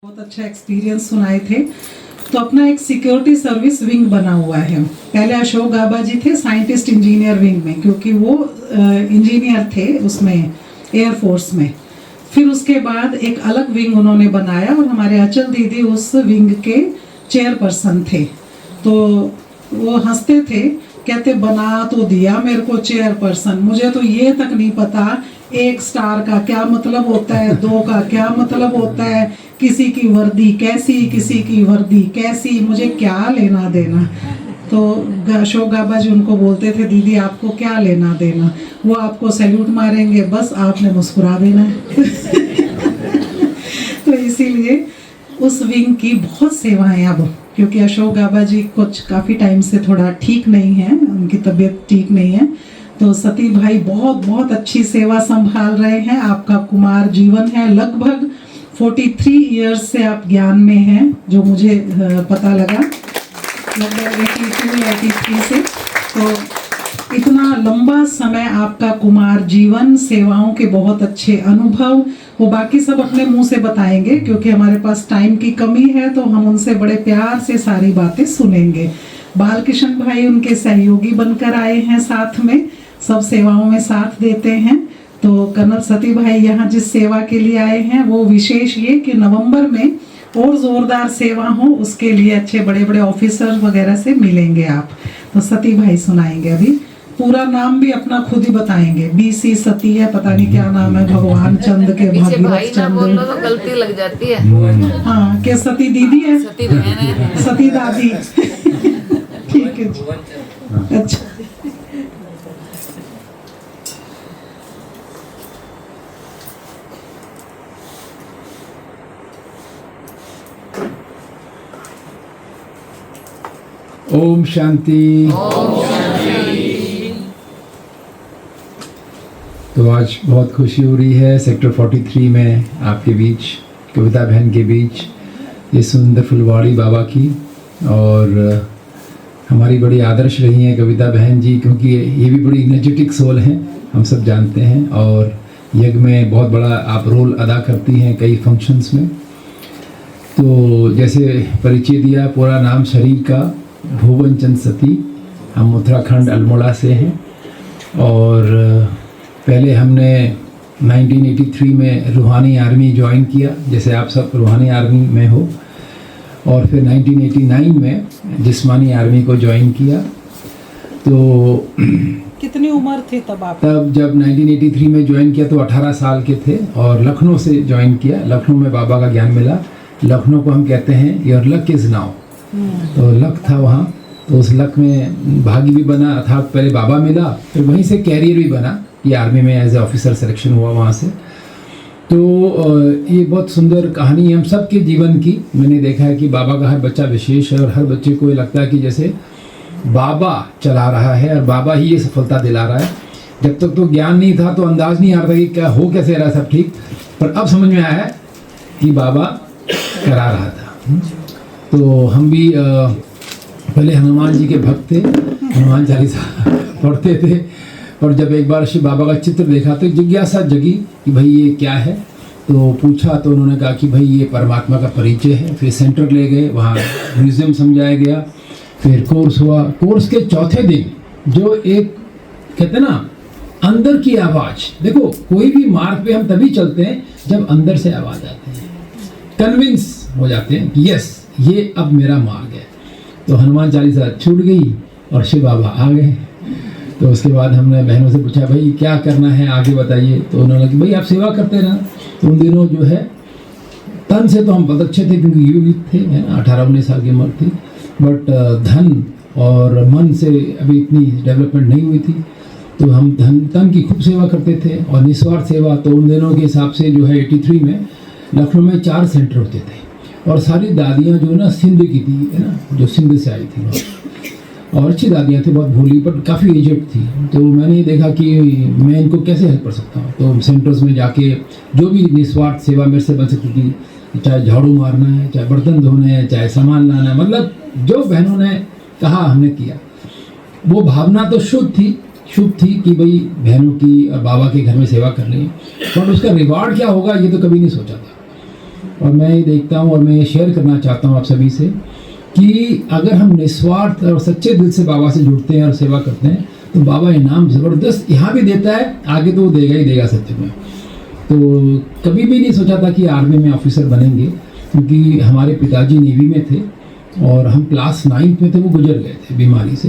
बहुत अच्छा एक्सपीरियंस सुनाए थे। तो अपना एक सिक्योरिटी सर्विस विंग बना हुआ है। पहले अशोक गाबा जी थे साइंटिस्ट इंजीनियर विंग में, क्योंकि वो इंजीनियर थे उसमें एयरफोर्स में। फिर उसके बाद एक अलग विंग उन्होंने बनाया और हमारे अचल दीदी उस विंग के चेयरपर्सन थे। तो वो हंसते थे, कहते बना तो दिया मेरे को चेयरपर्सन, मुझे तो ये तक नहीं पता 1 स्टार का क्या मतलब होता है, 2 का क्या मतलब होता है, किसी की वर्दी कैसी, किसी की वर्दी कैसी, मुझे क्या लेना देना। तो अशोक गाबा जी उनको बोलते थे, दीदी आपको क्या लेना देना, वो आपको सैल्यूट मारेंगे, बस आपने मुस्कुरा देना है। तो इसीलिए उस विंग की बहुत सेवाएं अब, क्योंकि अशोक गाबा जी कुछ काफ़ी टाइम से थोड़ा ठीक नहीं है, उनकी तबीयत ठीक नहीं है। तो सती भाई बहुत बहुत अच्छी सेवा संभाल रहे हैं। आपका कुमार जीवन है, लगभग 43 इयर्स से आप ज्ञान में हैं, जो मुझे पता लगा, लगभग 82-83 से। तो इतना लंबा समय आपका कुमार जीवन, सेवाओं के बहुत अच्छे अनुभव, वो बाकी सब अपने मुंह से बताएंगे, क्योंकि हमारे पास टाइम की कमी है, तो हम उनसे बड़े प्यार से सारी बातें सुनेंगे। बालकिशन भाई उनके सहयोगी बनकर आए हैं, साथ में सब सेवाओं में साथ देते हैं। तो कर्नल सती भाई यहाँ जिस सेवा के लिए आए हैं, वो विशेष ये कि नवंबर में और जोरदार सेवा हो, उसके लिए अच्छे बड़े बड़े ऑफिसर वगैरह से मिलेंगे आप। तो सती भाई सुनाएंगे। अभी पूरा नाम भी अपना खुद ही बताएंगे। BC सती है, पता नहीं क्या नाम है, भगवान चंद के भागीरथ चंद, तो गलती लग जाती है। हाँ, क्या सती दीदी है, सती बहन है, सती दादी। ठीक है जी, अच्छा। ओम शांति। तो आज बहुत खुशी हो रही है सेक्टर 43 में आपके बीच, कविता बहन के बीच, ये सुंदर फुलवाड़ी बाबा की। और हमारी बड़ी आदर्श रही हैं कविता बहन जी, क्योंकि ये भी बड़ी एनर्जेटिक सोल हैं, हम सब जानते हैं। और यज्ञ में बहुत बड़ा आप रोल अदा करती हैं कई फंक्शंस में। तो जैसे परिचय दिया, पूरा नाम शरीर का भुवन चंद सती, हम उत्तराखंड अल्मोड़ा से हैं। और पहले हमने 1983 में रूहानी आर्मी ज्वाइन किया, जैसे आप सब रूहानी आर्मी में हो। और फिर 1989 में जिस्मानी आर्मी को ज्वाइन किया। तो कितनी उम्र थी तब आप? तब जब 1983 में ज्वाइन किया तो 18 साल के थे, और लखनऊ से ज्वाइन किया। लखनऊ में बाबा का ज्ञान मिला। लखनऊ को हम कहते हैं योर लक इज़ नाउ। तो लक था वहाँ, तो उस लक में भाग्य भी बना, अर्थात पहले बाबा मिला, फिर वहीं से कैरियर भी बना कि आर्मी में एज ए ऑफिसर सिलेक्शन हुआ वहाँ से। तो ये बहुत सुंदर कहानी है हम सब के जीवन की। मैंने देखा है कि बाबा का हर बच्चा विशेष है, और हर बच्चे को ये लगता है कि जैसे बाबा चला रहा है और बाबा ही ये सफलता दिला रहा है। जब तक तो ज्ञान नहीं था तो अंदाज नहीं आता कि क्या हो कैसे रहा सब ठीक, पर अब समझ में आया है कि बाबा करा रहा था। तो हम भी पहले हनुमान जी के भक्त थे, हनुमान चालीसा पढ़ते थे। और जब एक बार शिव बाबा का चित्र देखा तो जिज्ञासा जगी कि भाई ये क्या है। तो पूछा तो उन्होंने कहा कि भाई ये परमात्मा का परिचय है। फिर सेंटर ले गए, वहाँ म्यूजियम समझाया गया, फिर कोर्स हुआ। कोर्स के चौथे दिन जो एक कहते ना अंदर की आवाज़, देखो कोई भी मार्ग पे हम तभी चलते हैं जब अंदर से आवाज़ आती है, कन्विंस हो जाते हैं कि यस ये अब मेरा मार्ग है। तो हनुमान चालीसा छूट गई और शिव बाबा आ गए। तो उसके बाद हमने बहनों से पूछा भाई क्या करना है आगे बताइए। तो उन्होंने कहा भाई आप सेवा करते रहना। तो उन दिनों जो है तन से तो हम बहुत अच्छे थे, क्योंकि युवित थे, है ना, 18-19 साल की उम्र थी। बट धन और मन से अभी इतनी डेवलपमेंट नहीं हुई थी। तो हम तन की खूब सेवा करते थे और निस्वार्थ सेवा। तो उन दिनों के हिसाब से जो है 83 में लखनऊ में 4 सेंटर होते थे, और सारी दादियाँ जो ना सिंध की थी, है ना, जो सिंध से आई थी, और अच्छी दादियाँ थी, बहुत भोली बट काफ़ी एजेड थी। तो मैंने देखा कि मैं इनको कैसे हेल्प कर सकता हूँ। तो सेंटर्स में जाके जो भी निस्वार्थ सेवा मेरे से बन सकती थी, चाहे झाड़ू मारना है, चाहे बर्तन धोने हैं, चाहे सामान लाना है, मतलब जो बहनों ने कहा हमने किया। वो भावना तो शुभ थी कि भाई बहनों की और बाबा के घर में सेवा करनी है, बट उसका रिवार्ड क्या होगा ये तो कभी नहीं सोचा था। और मैं ये देखता हूँ और मैं ये शेयर करना चाहता हूँ आप सभी से कि अगर हम निस्वार्थ और सच्चे दिल से बाबा से जुड़ते हैं और सेवा करते हैं तो बाबा इनाम ज़बरदस्त यहाँ भी देता है, आगे तो वो देगा ही देगा सच्चे में। तो कभी भी नहीं सोचा था कि आर्मी में ऑफिसर बनेंगे, क्योंकि हमारे पिताजी नेवी में थे और हम क्लास 9th में थे, वो गुजर गए थे बीमारी से।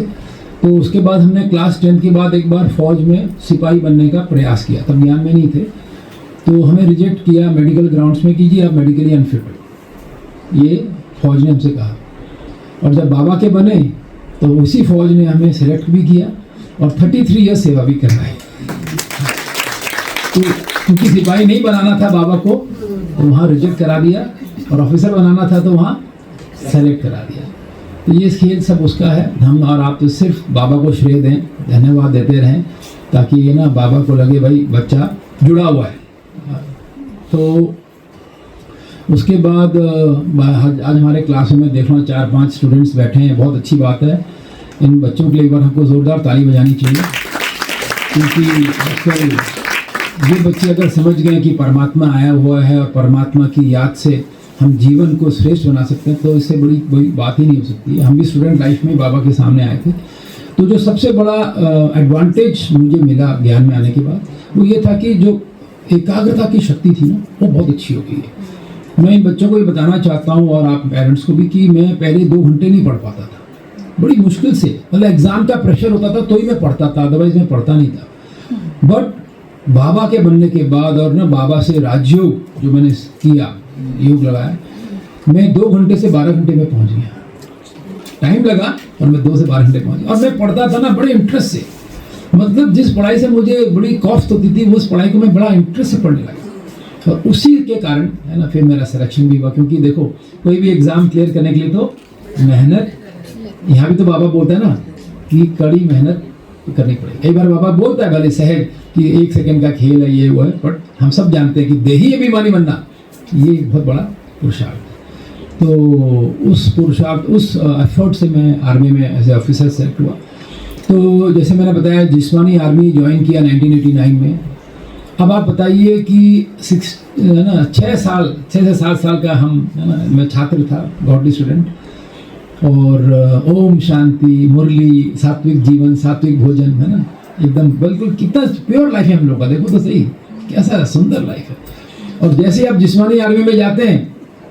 तो उसके बाद हमने क्लास 10th के बाद एक बार फौज में सिपाही बनने का प्रयास किया, तब ज्ञान में नहीं थे। तो हमें रिजेक्ट किया मेडिकल ग्राउंड्स में कि जी आप मेडिकली अनफिट हो, ये फौज ने हमसे कहा। और जब बाबा के बने तो उसी फौज ने हमें सेलेक्ट भी किया और 33 ईयर्स सेवा भी करना है। तो क्योंकि सिपाही नहीं बनाना था बाबा को तो वहाँ रिजेक्ट करा दिया, और ऑफिसर बनाना था तो वहाँ सेलेक्ट करा दिया। तो ये खेल सब उसका है। हम और आप तो सिर्फ बाबा को श्रेय दें, धन्यवाद देते रहें, ताकि ये ना बाबा को लगे भाई बच्चा जुड़ा हुआ है। तो उसके बाद आज हमारे क्लास में देख लो 4-5 स्टूडेंट्स बैठे हैं, बहुत अच्छी बात है। इन बच्चों के लिए एक बार हमको ज़ोरदार ताली बजानी चाहिए, क्योंकि आजकल ये बच्चे अगर समझ गए कि परमात्मा आया हुआ है और परमात्मा की याद से हम जीवन को श्रेष्ठ बना सकते हैं, तो इससे बड़ी बात ही नहीं हो सकती। हम भी स्टूडेंट लाइफ में बाबा के सामने आए थे, तो जो सबसे बड़ा एडवांटेज मुझे मिला ज्ञान में आने के बाद वो ये था कि जो एकाग्रता की शक्ति थी ना, वो बहुत अच्छी हो गई है। मैं इन बच्चों को ये बताना चाहता हूँ और आप पेरेंट्स को भी कि मैं पहले 2 घंटे नहीं पढ़ पाता था, बड़ी मुश्किल से, मतलब एग्ज़ाम का प्रेशर होता था तो ही मैं पढ़ता था, अदरवाइज मैं पढ़ता नहीं था। बट बाबा के बनने के बाद और ना बाबा से राजयोग जो मैंने किया, योग लगाया, मैं 2 घंटे से 12 घंटे में पहुँच गया। टाइम लगा और मैं 2 से 12 घंटे पहुँच गया। और मैं पढ़ता था ना बड़े इंटरेस्ट से, मतलब जिस पढ़ाई से मुझे बड़ी कॉस्ट होती थी उस पढ़ाई को मैं बड़ा इंटरेस्ट से पढ़ने लगा। और उसी के कारण है ना फिर मेरा सिलेक्शन भी हुआ, क्योंकि देखो कोई भी एग्ज़ाम क्लियर करने के लिए तो मेहनत, यहाँ भी तो बाबा बोलता है ना कि कड़ी मेहनत करनी पड़ेगी। कई बार बाबा बोलता है भले सहज कि 1 सेकंड का खेल है, ये वो है, बट हम सब जानते हैं कि देही अभिमानी बनना ये बहुत बड़ा पुरुषार्थ है। तो उस पुरुषार्थ, उस एफर्ट से मैं आर्मी में एज ए ऑफिसर सेलेक्ट हुआ। तो जैसे मैंने बताया जिस्मानी आर्मी ज्वाइन किया 1989 में। अब आप बताइए कि 6 से 7 साल का हम है ना, मैं छात्र था, गॉडली स्टूडेंट, और ओम शांति, मुरली, सात्विक जीवन, सात्विक भोजन, है ना, एकदम बिल्कुल कितना प्योर लाइफ है हम लोग का। देखो तो सही कैसा सुंदर लाइफ है। और जैसे आप जिस्मानी आर्मी में जाते हैं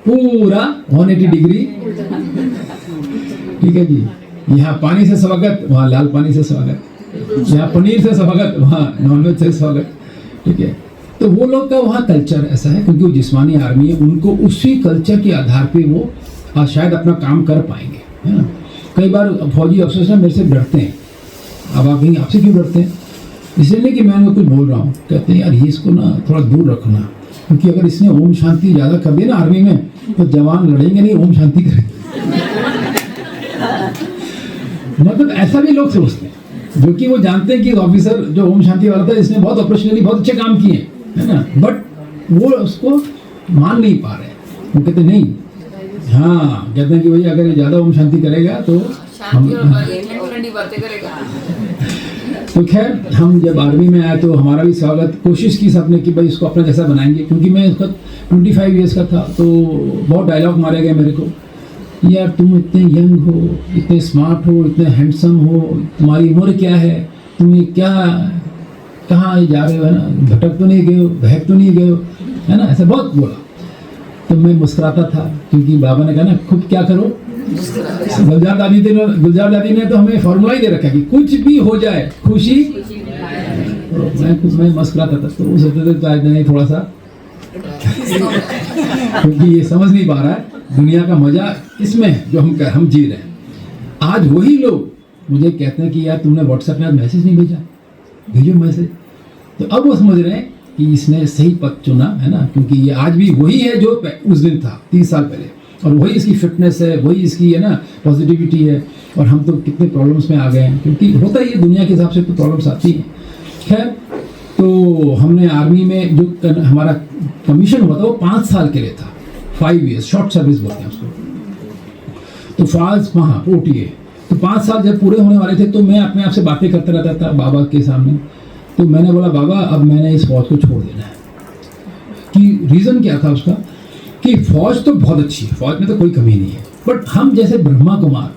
पूरा 180 डिग्री, ठीक है जी, यहाँ पानी से स्वागत, वहाँ लाल पानी से स्वागत, यहाँ पनीर से स्वागत, वहाँ नॉनवेज से स्वागत, ठीक है। तो वो लोग का वहाँ कल्चर ऐसा है, क्योंकि वो जिस्मानी आर्मी है, उनको उसी कल्चर के आधार पे वो शायद अपना काम कर पाएंगे, है ना। कई बार फौजी अफसर ना मेरे से डरते हैं। अब आप कहेंगे आपसे क्यों डरते हैं? इसलिए नहीं कि मैं उनको कुछ बोल रहा हूँ, कहते हैं यार ये इसको ना थोड़ा दूर रखना, क्योंकि अगर इसने ओम शांति ज़्यादा कर दी ना आर्मी में तो जवान लड़ेंगे नहीं, ओम शांति करेंगे। मतलब ऐसा भी लोग सोचते हैं, जो कि वो जानते हैं कि ऑफिसर जो ओम शांति वाला था इसने बहुत ऑपरेशनली बहुत अच्छे काम किए, है ना, बट वो उसको मान नहीं पा रहे। वो कहते नहीं, हाँ कहते हैं कि भाई अगर ये ज़्यादा ओम शांति करेगा तो हम बातें करेगा। तो खैर हम जब आर्मी में आए तो हमारा भी स्वागत, कोशिश की सबने कि भाई इसको अपना जैसा बनाएंगे, क्योंकि मैं उसका 25 ईयर्स का था। तो बहुत डायलॉग मारे गए मेरे को, यार तुम इतने यंग हो, इतने स्मार्ट हो, इतने हैंडसम हो, तुम्हारी उम्र क्या है, तुम ये क्या कहाँ जा रहे हो, है ना, भटक तो नहीं गए हो, बहक तो नहीं गए हो, है ना, ऐसा बहुत बोला। तो मैं मुस्कुराता था, क्योंकि बाबा ने कहा ना खुद क्या करो। गुलजार दादी ने तो हमें फॉर्मूला ही दे रखा है कि कुछ भी हो जाए खुशी। तो मैं मुस्कुराता था, तो वो सोचते थे नहीं थोड़ा सा क्योंकि ये समझ नहीं पा रहा है दुनिया का मजा इसमें है जो हम जी रहे हैं। आज वही लोग मुझे कहते हैं कि यार तुमने व्हाट्सएप में आज मैसेज नहीं भेजा, भेजो मैसेज। तो अब वो समझ रहे हैं कि इसने सही पथ चुना, है ना, क्योंकि ये आज भी वही है जो उस दिन था 30 साल पहले, और वही इसकी फिटनेस है, वही इसकी है ना पॉजिटिविटी है। और हम तो कितने प्रॉब्लम्स में आ गए हैं, क्योंकि होता ही है दुनिया के हिसाब से तो प्रॉब्लम्स आती हैं। खैर तो हमने आर्मी में जो हमारा कमीशन हुआ था वो 5 साल के लिए था, 5 ईयर्स, शॉर्ट सर्विस बोलते हैं उसको। तो फाल्स वहाँ OTA, तो 5 साल जब पूरे होने वाले थे तो मैं अपने आप से बातें करता रहता था बाबा के सामने। तो मैंने बोला बाबा अब मैंने इस फौज को छोड़ देना है। कि रीज़न क्या था उसका कि फौज तो बहुत अच्छी है, फौज में तो कोई कमी नहीं है, बट हम जैसे ब्रह्मा कुमार,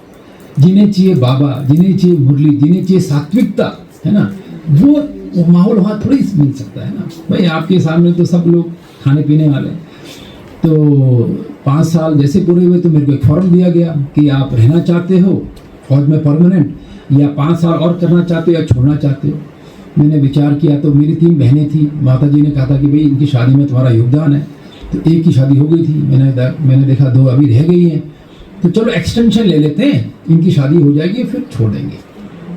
जिन्हें चाहिए बाबा, जिन्हें चाहिए मुरली, जिन्हें चाहिए सात्विकता, है ना, वो माहौल वहाँ थोड़ी मिल सकता है ना। भाई आपके सामने तो सब लोग खाने पीने वाले हैं। तो 5 साल जैसे पूरे हुए तो मेरे को एक फॉर्म दिया गया कि आप रहना चाहते हो फौज में परमानेंट, या 5 साल और करना चाहते हो या छोड़ना चाहते हो। मैंने विचार किया तो मेरी 3 बहनें थी, माता जी ने कहा था कि भाई इनकी शादी में तुम्हारा योगदान है, तो एक की शादी हो गई थी, मैंने देखा 2 अभी रह गई हैं, तो चलो एक्सटेंशन ले लेते हैं, इनकी शादी हो जाएगी फिर छोड़ देंगे।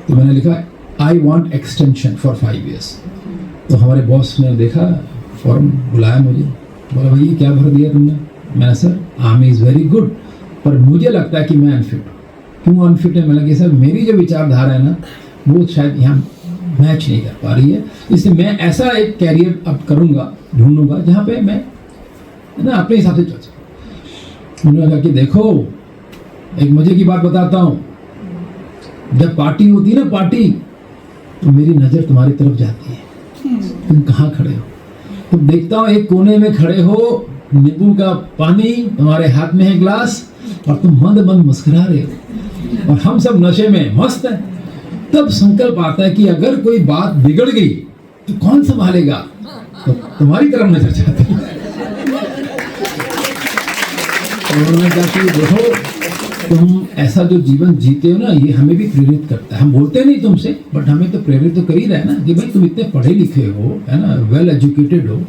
तो मैंने लिखा I want extension for 5 years। तो हमारे बॉस ने देखा फॉर्म, बुलाया मुझे, बोला भाई क्या भर दिया तुमने? मैंने sir army is very good, पर मुझे लगता है कि मैं अनफिट हूँ। क्यों अनफिट है? मैंने कहा सर मेरी जो विचारधारा है ना वो शायद यहाँ मैच नहीं कर पा रही है, इसलिए मैं ऐसा एक कैरियर अब करूँगा, ढूंढूंगा जहाँ पे मैं ना अपने हिसाब से चल सकूँ। उन्होंने कहा कि देखो एक मजे की बात बताता हूँ, जब पार्टी होती है ना पार्टी, तो मेरी नज़र तुम्हारी तरफ जाती है, तुम कहाँ खड़े हो? तुम देखता हूँ एक कोने में खड़े हो, नींबू का पानी तुम्हारे हाथ में है ग्लास, और तुम मंद मंद मुस्कुरा रहे हो, और हम सब नशे में मस्त हैं। तब संकल्प आता है कि अगर कोई बात बिगड़ गई तो कौन संभालेगा? तो तुम्हारी तरफ नजर जाती है। तो उन्होंने कहा कि देखो तुम ऐसा जो जीवन जीते हो ना, ये हमें भी प्रेरित करता है। हम बोलते नहीं तुमसे, बट हमें तो प्रेरित तो कर ही रहा है ना कि भाई तुम इतने पढ़े लिखे हो, है ना, वेल एजुकेटेड हो,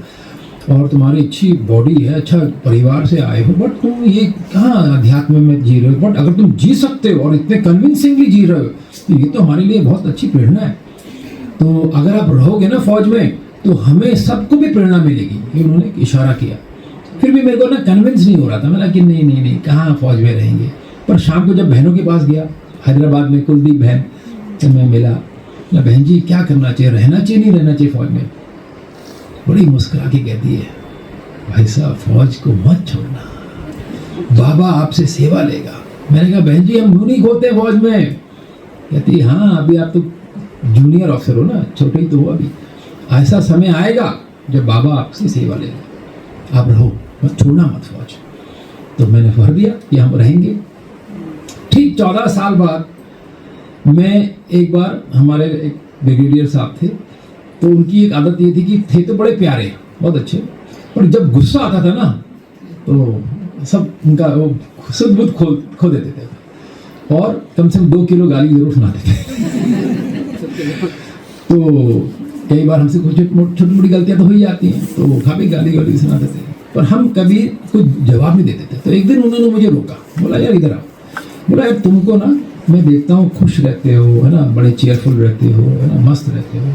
और तुम्हारी अच्छी बॉडी है, अच्छा परिवार से आए हो, बट तुम ये कहाँ अध्यात्म में जी रहे हो? बट अगर तुम जी सकते हो और इतने कन्विंसिंगली जी रहे हो तो ये तो हमारे लिए बहुत अच्छी प्रेरणा है। तो अगर आप रहोगे ना फौज में तो हमें सबको भी प्रेरणा मिलेगी। ये उन्होंने इशारा किया। फिर भी मेरे को ना कन्विंस नहीं हो रहा था, मैंने कि नहीं कहाँ फौज में रहेंगे। पर शाम को जब बहनों के पास गया, हैदराबाद में कुलदीप बहन से मैं मिला, बहन जी क्या करना चाहिए, रहना चाहिए नहीं रहना चाहिए फौज में? बड़ी मुस्कुरा के कहती है भाई साहब फौज को मत छोड़ना, बाबा आपसे सेवा लेगा। मैंने कहा बहन जी हम नहीं खोते फौज में। कहती हाँ अभी आप तो जूनियर ऑफिसर हो ना, छोटे ही तो हो अभी, ऐसा समय आएगा जब बाबा आपसे सेवा लेगा, आप रहो, मत छोड़ना मत फौज। तो मैंने भर दिया कि हम रहेंगे। ठीक 14 साल बाद मैं एक बार, हमारे एक ब्रिगेडियर साहब थे, तो उनकी एक आदत ये थी कि थे तो बड़े प्यारे बहुत अच्छे, पर जब गुस्सा आता था ना तो सब उनका वो सुध बुध खो देते थे, और कम से कम 2 किलो गाली जरूर सुनाते थे। तो कई बार हमसे कुछ छोटी मोटी गलतियां तो हो ही जाती हैं, तो काफ़ी गाली सुनाते थे, पर हम कभी कुछ जवाब नहीं देते थे। तो एक दिन उन्होंने मुझे रोका, बोला यार इधर आओ। बोला यार तुमको ना मैं देखता हूँ खुश रहते हो, है ना, बड़े चेयरफुल रहते हो, है ना, मस्त रहते हो,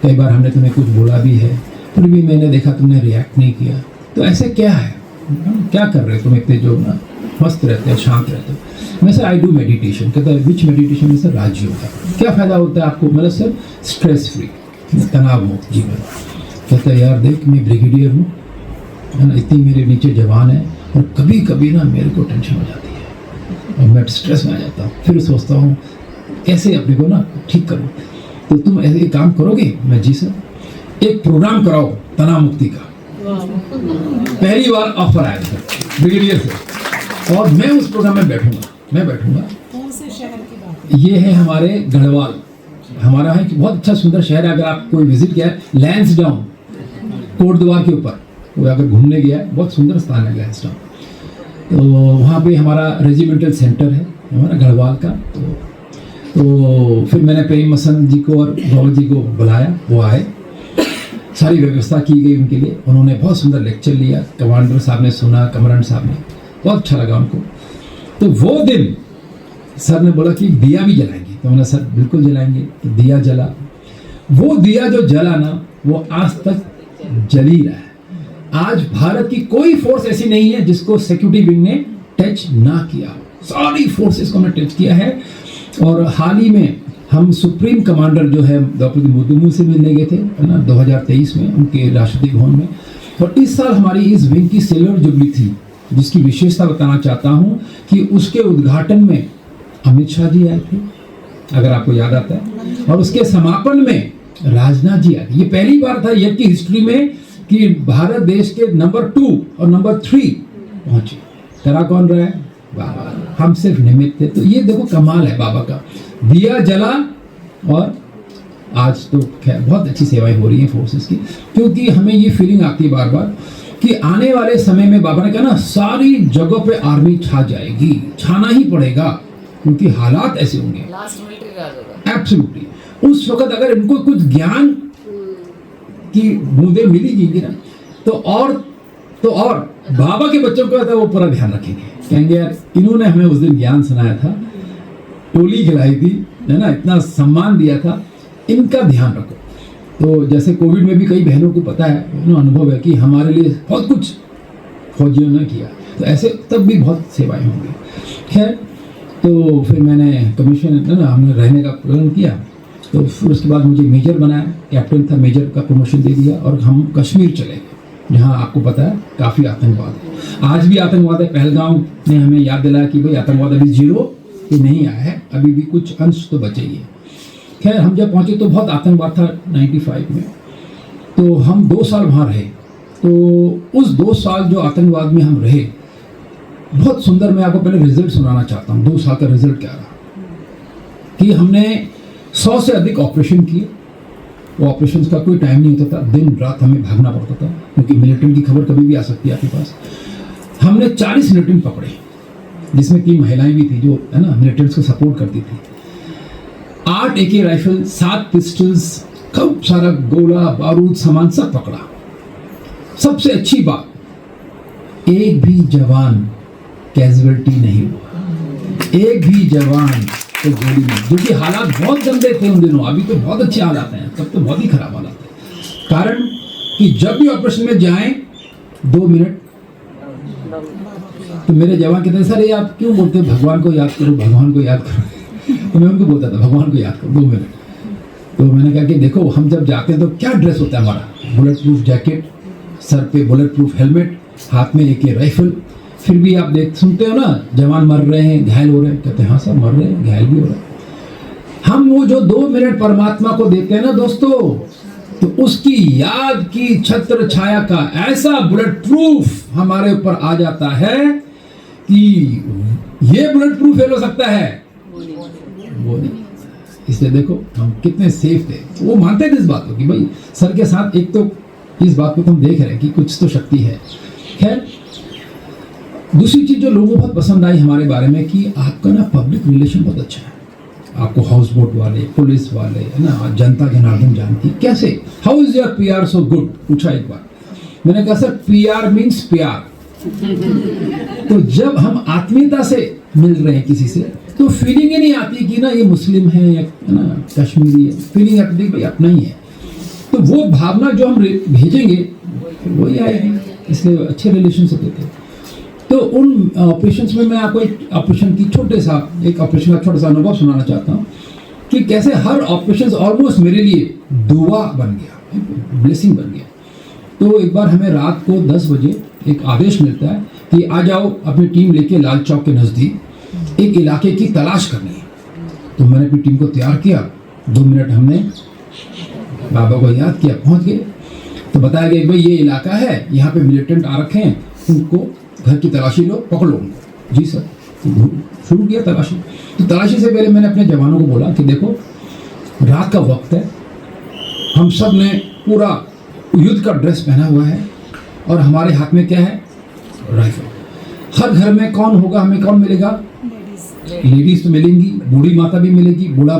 कई बार हमने तुम्हें कुछ बोला भी है, फिर भी मैंने देखा तुमने रिएक्ट नहीं किया, तो ऐसे क्या है, क्या कर रहे हो तुम इतने जो ना मस्त रहते हो, शांत रहते हो? मैं सर आई डू मेडिटेशन। कहता है विच मेडिटेशन? में सर राजयोग का। क्या फ़ायदा होता है आपको? मतलब सर स्ट्रेस फ्री, तनाव मुक्त जीवन। कहता है यार देख मैं ब्रिगेडियर हूँ, है ना, इतनी मेरे नीचे जवान है, और कभी कभी ना मेरे को टेंशन हो जाती है और मैं स्ट्रेस में आ जाता हूँ, फिर सोचता हूँ कैसे अपने को ना ठीक करूँ। तो तुम ऐसे एक काम करोगे? मैं जी सर। एक प्रोग्राम कराओ तनाव मुक्ति का। पहली बार ऑफर आया था ब्रिगेडियर से, और मैं उस प्रोग्राम में बैठूंगा। कौन से शहर की बात है? ये है हमारे गढ़वाल, हमारा है कि बहुत अच्छा सुंदर शहर है। अगर आप कोई विजिट किया है, लैंसडाउन कोटद्वार के ऊपर, वो अगर घूमने गया है, बहुत सुंदर स्थान है लैंसडाउन। तो वहाँ पे हमारा रेजिमेंटल सेंटर है हमारा गढ़वाल का। तो फिर मैंने प्रेम मसंद जी को और गौरव जी को बुलाया, वो आए, सारी व्यवस्था की गई उनके लिए। उन्होंने बहुत सुंदर लेक्चर लिया, कमांडर साहब ने सुना, कमरन साहब ने, बहुत अच्छा लगा उनको। तो वो दिन सर ने बोला कि दिया भी जलाएंगे, तो मैंने सर बिल्कुल जलाएंगे। तो दिया जला, वो दिया जो जला ना वो आज तक जल ही रहा है। आज भारत की कोई फोर्स ऐसी नहीं है जिसको सिक्योरिटी विंग ने टच ना किया, सारी फोर्सेस को हमने टच किया है। और हाल ही में हम सुप्रीम कमांडर जो है द्रौपदी मुर्मू से मिलने गए थे, है ना, 2023 में उनके राष्ट्रपति भवन में। और इस साल हमारी इस विंग की सिल्वर जुबली थी, जिसकी विशेषता बताना चाहता हूँ कि उसके उद्घाटन में अमित शाह जी आए थे, अगर आपको याद आता है, और उसके समापन में राजनाथ जी आए थे। ये पहली बार था यज्ञ की हिस्ट्री में कि भारत देश के नंबर 2 और नंबर 3 पहुंचे। करा कौन रहा है? बाबा। हम सिर्फ निमित्त थे। तो ये देखो कमाल है बाबा का, दिया जला और आज तो खैर बहुत अच्छी सेवाएं हो रही हैं फोर्सेस की, क्योंकि हमें ये फीलिंग आती है बार बार कि आने वाले समय में बाबा ने कहा ना सारी जगह पे आर्मी छा जाएगी, छाना ही पड़ेगा क्योंकि हालात ऐसे होंगे। लास्ट मिलिट्री राज होगा। एब्सोल्युटली। उस वक्त अगर इनको कुछ ज्ञान की बूंदे मिलेगी ना तो और बाबा के बच्चों का तो वो पूरा ध्यान रखेंगे, कहेंगे यार इन्होंने हमें उस दिन ज्ञान सुनाया था, टोली खिलाई थी, है ना, इतना सम्मान दिया था, इनका ध्यान रखो। तो जैसे कोविड में भी कई बहनों को पता है, अनुभव है कि हमारे लिए बहुत कुछ फौजियों ने किया, तो ऐसे तब भी बहुत सेवाएं होंगी। खैर तो फिर मैंने कमीशन ना हमने रहने का प्लान किया, तो फिर उसके बाद मुझे मेजर बनाया, कैप्टन था, मेजर का प्रमोशन दे दिया और हम कश्मीर चले गए, जहाँ आपको पता है काफ़ी आतंकवाद है, आज भी आतंकवाद है। पहलगाम ने हमें याद दिलाया कि भाई आतंकवाद अभी जीरो पे नहीं आया है, अभी भी कुछ अंश तो बचे ही है। खैर हम जब पहुँचे तो बहुत आतंकवाद था 95 में, तो हम 2 साल वहाँ रहे। तो उस 2 साल जो आतंकवाद में हम रहे बहुत सुंदर, मैं आपको पहले रिजल्ट सुनाना चाहता हूँ 2 साल का रिजल्ट क्या रहा। कि हमने 100 से अधिक ऑपरेशन किए, वो ऑपरेशन का कोई टाइम नहीं होता था, दिन रात हमें भागना पड़ता था क्योंकि मिलिटेंट की खबर कभी भी आ सकती है आपके पास। हमने 40 मिलिटेंट पकड़े, जिसमें 3 महिलाएं भी थी जो है ना मिलिटेंट्स को सपोर्ट करती थी। 8 AK राइफल, 7 पिस्टल्स, खूब सारा गोला बारूद सामान सब पकड़ा। सबसे अच्छी बात, एक भी जवान कैजुअलिटी नहीं हुआ, एक भी जवान तो गोली नहीं, क्योंकि हालात बहुत गंदे थे उन दिनों। अभी तो बहुत अच्छे हालात हैं, तब तो बहुत ही खराब हालात थे। कारण कि जब भी ऑपरेशन में जाएं 2 मिनट, तो मेरे जवान कहते हैं सर ये आप क्यों बोलते हो भगवान को याद करो, भगवान को याद करो। तो मैं उनको बोलता था भगवान को याद करो 2 मिनट। तो मैंने कहा कि देखो हम जब जाते हैं तो क्या ड्रेस होता है हमारा, बुलेट प्रूफ जैकेट, सर पे बुलेट प्रूफ हेलमेट, हाथ में AK राइफल, फिर भी आप सुनते हो ना जवान मर रहे हैं, घायल हो रहे हैं, कहते हैं हाँ सर मर रहे हैं, घायल भी हो रहे हैं। हम वो जो 2 मिनट परमात्मा को देते हैं ना दोस्तों, तो उसकी याद की छत्र छाया का ऐसा बुलेट प्रूफ हमारे ऊपर आ जाता है कि ये बुलेट प्रूफ फेल हो सकता है, वो नहीं। इसलिए देखो हम कितने सेफ थे। वो मानते थे इस बात को कि भाई सर के साथ एक तो इस बात को तो हम देख रहे हैं कि कुछ तो शक्ति है। खैर दूसरी चीज जो लोगों को बहुत पसंद आई हमारे बारे में कि आपका ना पब्लिक रिलेशन बहुत अच्छा है। आपको हाउस बोट वाले, पुलिस वाले, है ना, जनता जनार्दन जानती कैसे, how is your PR so good, पूछा एक बार। मैंने कहा सर PR मीन्स प्यार। तो जब हम आत्मीयता से मिल रहे हैं किसी से तो फीलिंग ही नहीं आती कि ना ये मुस्लिम है या ना कश्मीरी है, फीलिंग आती है भाई अपना ही है। तो वो भावना जो हम भेजेंगे वही आएगी, इसलिए अच्छे रिलेशनशिप होते हैं। तो उन ऑपरेशंस में मैं आपको एक ऑपरेशन की एक ऑपरेशन का छोटा सा अनुभव सुनाना चाहता हूँ कि कैसे हर ऑपरेशन ऑलमोस्ट मेरे लिए दुआ बन गया, ब्लेसिंग बन गया। तो एक बार हमें रात को 10 बजे एक आदेश मिलता है कि आ जाओ अपनी टीम लेके लाल चौक के नज़दीक एक इलाके की तलाश करनी है। तो मैंने अपनी टीम को तैयार किया, 2 मिनट हमने बाबा को याद किया, पहुंच गए। तो बताया गया भाई ये इलाका है, यहाँ पे मिलिटेंट आ रखे हैं, उनको घर की तलाशी लो, पकड़ो उनको। जी सर। तो शुरू किया तलाशी। तो तलाशी से पहले मैंने अपने जवानों को बोला कि देखो रात का वक्त है, हम सब ने पूरा युद्ध का ड्रेस पहना हुआ है और हमारे हाथ में क्या है, राइफल। हर घर में कौन होगा, हमें कौन मिलेगा, लेडीज तो मिलेंगी, बूढ़ी माता भी मिलेगी, बूढ़ा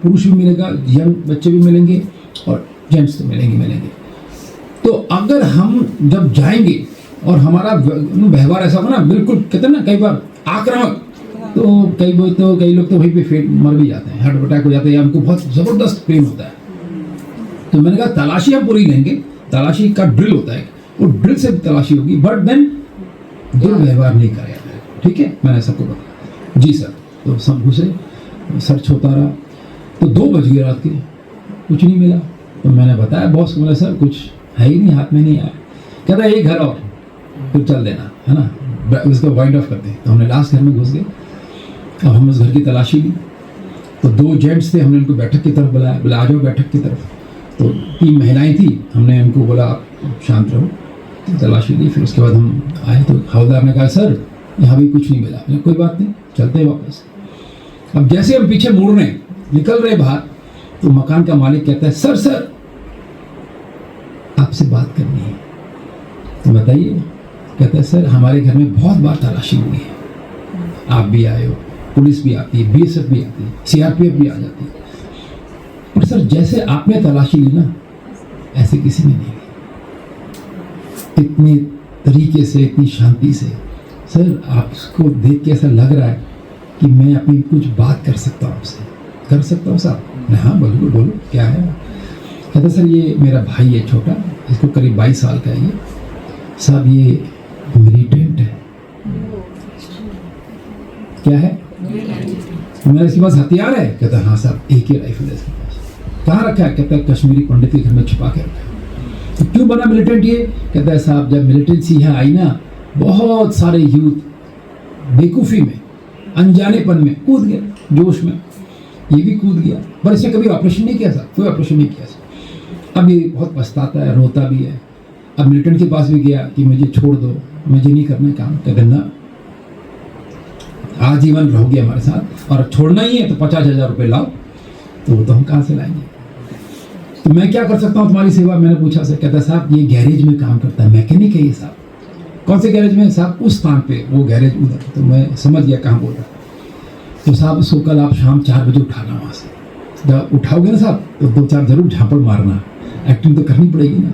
पुरुष भी मिलेगा, यंग बच्चे भी मिलेंगे और जेंट्स तो मिलेंगे। तो अगर हम जब जाएंगे और हमारा व्यवहार ऐसा होगा ना, बिल्कुल कहते हैं ना कई बार आक्रामक, तो कई लोग तो वहीं पे मर भी जाते हैं, हार्ट अटैक हो जाते हैं, हमको बहुत ज़बरदस्त प्रेम होता है। तो मैंने कहा तलाशी हम पूरी लेंगे, तलाशी का ड्रिल होता है, वो ड्रिल से तलाशी होगी, बट देन दुर्व्यवहार नहीं करा जाता है, ठीक है। मैंने सबको बताया जी सर। तो सब घुसे, सर्च होता रहा। तो 2 बज गए रात के, कुछ नहीं मिला। तो मैंने बताया बॉस को, बोला सर कुछ है ही नहीं, हाथ में नहीं आया। कहता एक घर और फिर चल देना, है ना, उसको वाइंड ऑफ करते हैं। तो हमने लास्ट घर में घुस गए, अब हम उस घर की तलाशी ली। तो 2 जेंट्स थे, हमने उनको बैठक की तरफ बुलाया, बोला आ जाओ बैठक की तरफ। तो 3 महिलाएं थी, हमने उनको बोला आप शांत रहो, तलाशी ली। फिर उसके बाद हम आए तो हवलदार ने कहा सर यहाँ भी कुछ नहीं मिला। मैंने कोई बात नहीं, चलते हैं वापस। अब जैसे हम पीछे मुड़ रहे निकल रहे बाहर, तो मकान का मालिक कहता है सर आपसे बात करनी है। तो बताइए। कहता है सर हमारे घर में बहुत बार तलाशी हुई है, आप भी आए हो, पुलिस भी आती है, BSF भी आती है, CRPF भी आ जाती है, और सर जैसे आपने तलाशी ली ना ऐसे किसी ने नहीं ली, इतने तरीके से, इतनी शांति से। सर आपको देख के ऐसा लग रहा है कि मैं अपनी कुछ बात कर सकता हूँ आपसे, कर सकता हूँ साहब? हाँ बोलो बोलो क्या है? कहता सर ये मेरा भाई है छोटा, इसको करीब 22 साल का है ये साहब, ये मिलिटेंट है। क्या है? मेरे इसके पास हथियार है? कहता हाँ साहब एक ही राइफल है इसके पास। कहाँ रखा है? कहता है कश्मीरी पंडित के घर में छुपा के रखा है। तो क्यों बना मिलिटेंट ये? कहता है साहब जब मिलिटेंसी यहाँ आई ना, बहुत सारे यूथ बेवकूफ़ी में, अनजानेपन में कूद गए, जोश में, ये भी कूद गया, पर इसने कभी ऑपरेशन नहीं किया साहब, कोई ऑपरेशन नहीं किया साहब। अब ये बहुत पछताता है, रोता भी है। अब मिलिटेंट के पास भी गया कि मुझे छोड़ दो, मुझे नहीं करना काम। कहते ना आजीवन रहोगे हमारे साथ, और छोड़ना ही है तो 50,000 रुपये लाओ। तो वो तो हम कहाँ से लाएंगे? तो मैं क्या कर सकता हूँ तुम्हारी सेवा? मैंने पूछा से। कहता साहब ये गैरेज में काम करता है, मैकेनिक है ये साहब। कौन से गैरेज में? साहब उस स्थान पे, वो गैरेज उधर। तो मैं समझ गया कहाँ बोल रहा। तो साहब उसको कल आप शाम 4 बजे उठाना वहाँ से। जब उठाओगे ना साहब तो 2-4 जरूर झापड़ मारना, एक्टिंग तो करनी पड़ेगी ना,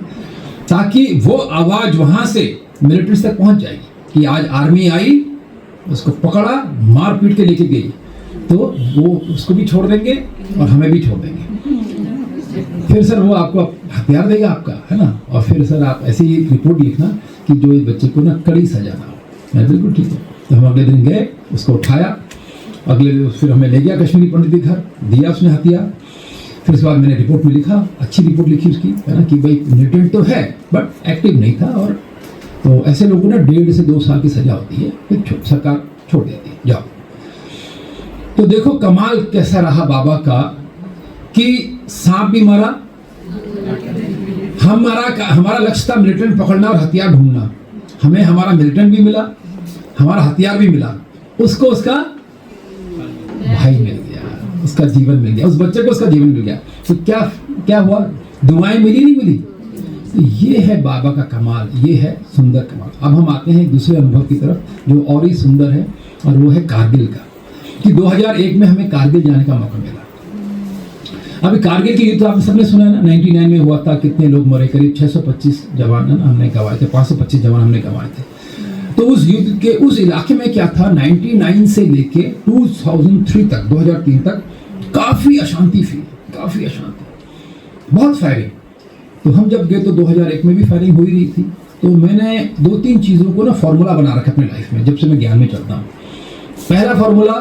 ताकि वो आवाज़ वहाँ से मिलिट्री तक पहुँच जाएगी कि आज आर्मी आई, उसको पकड़ा, मार पीट के लेके गई, तो वो उसको भी छोड़ देंगे और हमें भी छोड़ देंगे। फिर सर वो आपको हथियार देगा आपका, है ना, और फिर सर आप ऐसे ही रिपोर्ट लिखना कि जो इस बच्चे को ना कड़ी सजा ना हो। मैं बिल्कुल ठीक है। तो हम अगले दिन गए, उसको उठाया, अगले दिन फिर हमें ले गया कश्मीरी पंडित के घर, दिया उसने हथियार। फिर उसके बाद मैंने रिपोर्ट में लिखा, अच्छी रिपोर्ट लिखी उसकी, है ना, कि भाई मिलिटेंट तो है बट एक्टिव नहीं था, और तो ऐसे लोगों ना 1.5 से 2 साल की सजा होती है, फिर सरकार छोड़ देती है, जाओ। तो देखो कमाल कैसा रहा बाबा का कि सांप भी मारा, हमारा लक्ष्य था मिलिटेंट पकड़ना और हथियार ढूंढना। हमें हमारा मिलिटेंट भी मिला, हमारा हथियार भी मिला, उसको उसका भाई मिल गया, उसका जीवन मिल गया, उस बच्चे को उसका जीवन मिल गया। तो क्या हुआ? दुआएं मिली नहीं मिली? तो ये है बाबा का कमाल, ये है सुंदर कमाल। अब हम आते हैं दूसरे अनुभव की तरफ जो और ही सुंदर है, और वो है कारगिल का। कि 2001 में हमें कारगिल जाने का मौका मिला। अभी कारगिल की युद्ध आपने सबने सुना है ना, 99 में हुआ था, कितने लोग मरे? करीब 625 जवान हमने गंवाए थे, 525 जवान हमने गंवाए थे। तो उस युद्ध के उस इलाके में क्या था, 99 से लेके 2003 तक, 2003 तक काफ़ी अशांति थी, काफ़ी अशांति, बहुत फायरिंग। तो हम जब गए तो 2001 में भी फायरिंग हो ही रही थी। तो मैंने 2-3 चीज़ों को ना फॉर्मूला बना रखा अपने लाइफ में, जब से मैं ज्ञान में चलता हूँ। पहला फॉर्मूला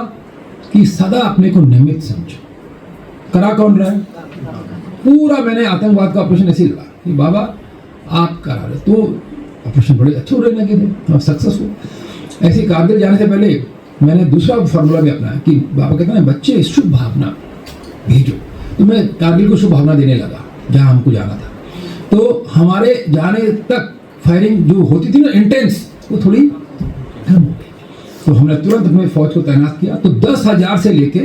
कि सदा अपने को निमित्त समझो। करा कौन रहा है? पूरा मैंने आतंकवाद का ऑपरेशन ऐसे लगा कि बाबा आप करा रहे, तो ऑपरेशन बड़े अच्छे हो रहे लगे थे, सक्सेसफुल। ऐसे कारगिल जाने से पहले मैंने दूसरा फॉर्मूला भी अपनाया कि बाबा कहते हैं बच्चे शुभ भावना भेजो। तो मैं कारगिल को शुभ भावना देने लगा जहाँ हमको जाना था। तो हमारे जाने तक फायरिंग जो होती थी ना इंटेंस, वो थोड़ी कम हो गई। तो हमने तुरंत अपने फौज को तैनात किया। तो 10,000 से लेके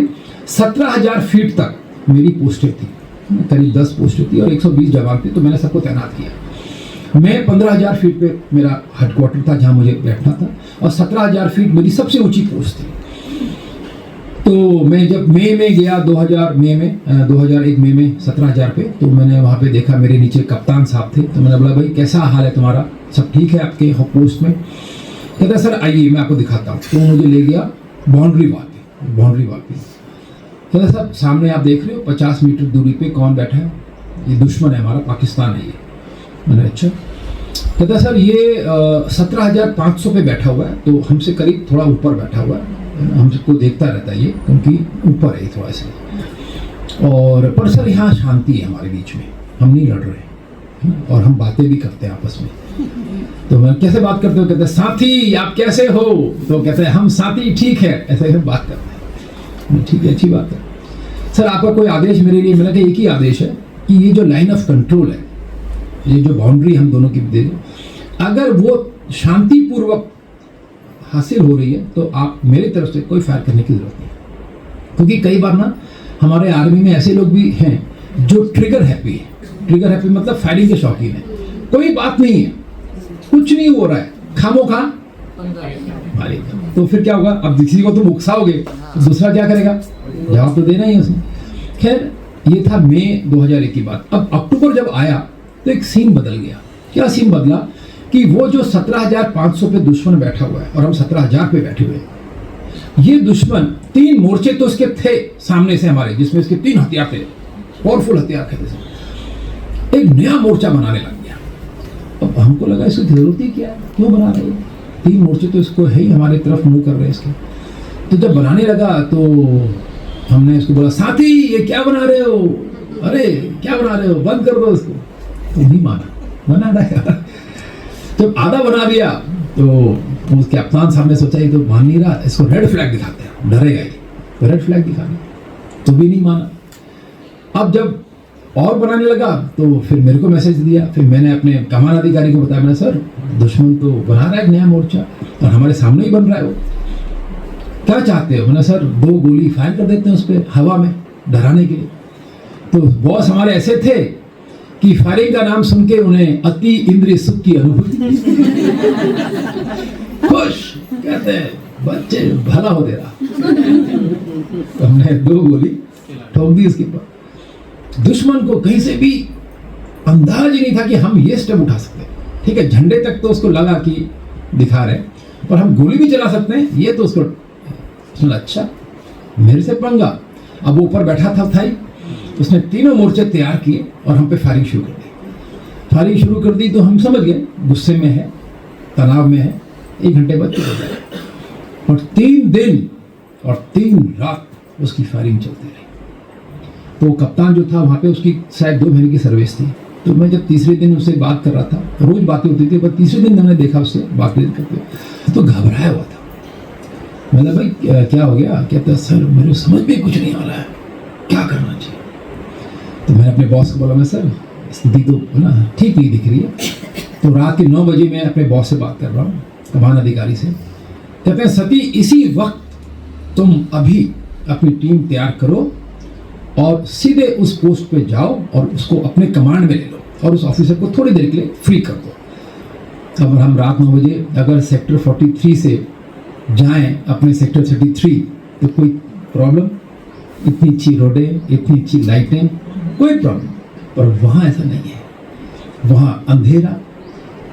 17,000 फीट तक मेरी पोस्टें थी, करीब 10 पोस्टें थी और 120 जवान थे। तो मैंने सबको तैनात किया। मैं 15,000 फीट पे मेरा हेडक्वार्टर था जहाँ मुझे बैठना था, और 17,000 फीट मेरी सबसे ऊंची पोस्ट थी। तो मैं जब मई में गया 2001 मई में 17,000 पे, तो मैंने वहाँ पे देखा मेरे नीचे कप्तान साहब थे। तो मैंने बोला भाई कैसा हाल है तुम्हारा, सब ठीक है आपके पोस्ट में? कहता सर आइए मैं आपको दिखाता हूँ। तो मुझे ले गया बाउंड्री वाल पे। कहता साहब सामने आप देख रहे हो 50 मीटर दूरी पे कौन बैठा है? ये दुश्मन है हमारा, पाकिस्तान है ये। मैंने अच्छा। कहता सर ये 17,500 पे बैठा हुआ है, तो हमसे करीब थोड़ा ऊपर बैठा हुआ है, हमको देखता रहता है ये, क्योंकि ऊपर है थोड़ा सा। और पर सर यहाँ शांति है हमारे बीच में, हम नहीं लड़ रहे और हम बातें भी करते हैं आपस में। तो मैं कैसे बात करते हो? कहते हैं साथी आप कैसे हो? तो कहते हैं हम साथी ठीक है, ऐसे हम बात करते हैं। ठीक है, अच्छी बात है। सर आपका कोई आदेश मेरे लिए? मैंने कहा एक ही आदेश है कि ये जो लाइन ऑफ कंट्रोल है, ये जो बाउंड्री हम दोनों की दे, अगर वो शांतिपूर्वक हासिल हो रही है तो आप मेरी तरफ से कोई फायर करने की जरूरत नहीं, क्योंकि कई बार ना हमारे आर्मी में ऐसे लोग भी हैं जो ट्रिगर हैप्पी है। ट्रिगर हैप्पी मतलब फायरिंग के शौकीन है, कोई बात नहीं है, कुछ नहीं हो रहा है, खामोखा मारेगा, तो फिर क्या होगा? अब किसी को तुम उकसाओगे तो दूसरा क्या करेगा? जवाब तो देना ही है उसने। खैर ये था मई 2001 की बात। अब अक्टूबर जब आया तो एक सीन बदल गया। क्या सीन बदला कि वो जो 17,500 पे दुश्मन बैठा हुआ है और हम 17,000 पे बैठे हुए हैं, ये दुश्मन 3 मोर्चे तो इसके थे सामने से हमारे, जिसमें इसके 3 हथियार थे, पावरफुल हथियार थे। एक नया मोर्चा बनाने लग गया। अब हमको लगा इसकी जरूरत ही क्या है, क्यों बना रहे हैं? 3 मोर्चे तो इसको है ही, हमारे तरफ मुंह कर रहे हैं इसके। तो जब बनाने लगा तो हमने इसको बोला, साथी ये क्या बना रहे हो? अरे क्या बना रहे हो, बंद कर दो इसको। तो नहीं माना, बना रहा है। जब आधा बना दिया तो उसके कप्तान साहब ने सोचा ये तो मान नहीं रहा, इसको रेड फ्लैग दिखाते हैं, डरेगा ये, तो रेड फ्लैग दिखा दिया, तो भी नहीं माना। अब जब और बनाने लगा तो फिर मेरे को मैसेज दिया, फिर मैंने अपने कमान अधिकारी को बताया, मैंने सर दुश्मन तो बना रहा है नया मोर्चा और हमारे सामने ही बन रहा है, वो क्या चाहते हो? मैंने सर 2 गोली फायर कर देते हैं उस पर हवा में डराने के लिए। तो बॉस हमारे ऐसे थे कि फायरिंग का नाम सुन के उन्हें अति इंद्रिय सुख की अनुभूति, खुश, कहते हैं बच्चे भला हो तेरा। तो हमने 2 गोली ठोक दी उसके ऊपर। दुश्मन को कहीं से भी अंदाज ही नहीं था कि हम ये स्टेप उठा सकते हैं। ठीक है, झंडे तक तो उसको लगा कि दिखा रहे, और हम गोली भी चला सकते हैं, ये तो उसको अच्छा मेरे से पंगा। अब वो ऊपर बैठा था ही, उसने 3 मोर्चे तैयार किए और हम पे फायरिंग शुरू कर दी। फायरिंग शुरू कर दी तो हम समझ गए गुस्से में है, तनाव में है, 1 घंटे बाद चुप हो जाए। और 3 दिन और 3 रात उसकी फायरिंग चलती रही। तो कप्तान जो था वहाँ पे, उसकी शायद 2 महीने की सर्विस थी। तो मैं जब तीसरे दिन उससे बात कर रहा था, रोज बातें होती थी, पर तीसरे दिन मैंने देखा उससे बातचीत करते, तो घबराया हुआ था। मैंने भाई क्या हो गया? कहता सर मेरे समझ में कुछ नहीं आ रहा है, क्या करना चाहिए? तो मैंने अपने बॉस को बोला, मैं सर स्थिति तो ना ठीक नहीं दिख रही है। तो रात के 9 बजे मैं अपने बॉस से बात कर रहा हूँ, कमान अधिकारी से। कहते हैं सती इसी वक्त तुम अभी अपनी टीम तैयार करो और सीधे उस पोस्ट पे जाओ और उसको अपने कमांड में ले लो और उस ऑफिसर को थोड़ी देर के लिए फ्री कर दो। अब हम रात 9 बजे अगर सेक्टर 43 से जाएं अपने सेक्टर 33 तो कोई प्रॉब्लम, इतनी अच्छी रोडें, इतनी अच्छी लाइटें, कोई प्रॉब्लम। पर वहाँ ऐसा नहीं है, वहाँ अंधेरा,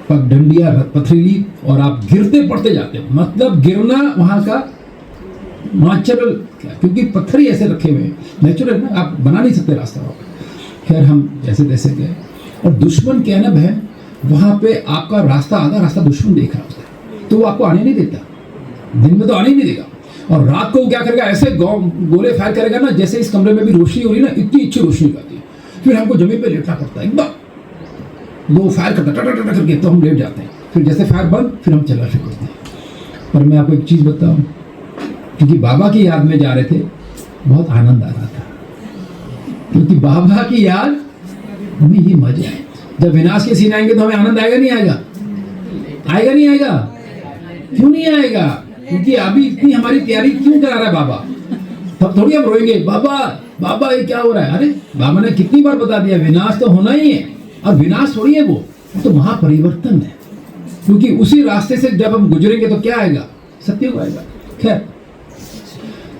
पगडंडियाँ पथरीली, और आप गिरते पड़ते जाते हो। मतलब गिरना वहाँ का नेचुरल, क्योंकि पत्थर ही ऐसे रखे हुए हैं, नेचुरल ना, आप बना नहीं सकते रास्ता वहाँ पे। खैर हम जैसे तैसे गए, और दुश्मन क्या है ना बहन, वहाँ पे आपका रास्ता, आधा रास्ता दुश्मन देख रहा होता है, तो वो आपको आने नहीं देता, दिन में तो आने ही नहीं देगा। और रात को क्या करेगा, ऐसे गोले फायर करेगा ना, जैसे इस कमरे में भी रोशनी हो रही है ना, इतनी अच्छी रोशनी आती है। फिर हमको जमीन पे लेटना पड़ता है एकदम, वो फायर करता है करके, तो हम लेट जाते हैं। फिर जैसे फायर बंद, फिर हम चलना शुरू करते हैं। पर मैं आपको एक चीज़ बताऊँ, क्योंकि बाबा की याद में जा रहे थे, बहुत आनंद आ रहा था, क्योंकि बाबा की याद में ये मजा है। जब विनाश के सीन आएंगे तो हमें आनंद आएगा नहीं आएगा? आएगा नहीं आएगा? क्यों नहीं आएगा? क्योंकि अभी इतनी हमारी तैयारी क्यों करा रहा है बाबा। तब थोड़ी हम रोएंगे, बाबा बाबा ये क्या हो रहा है। अरे बाबा ने कितनी बार बता दिया, विनाश तो होना ही है, और विनाश थोड़ी है वो, तो महापरिवर्तन है। क्योंकि उसी रास्ते से जब हम गुजरेंगे तो क्या आएगा? सत्युग आएगा। खैर,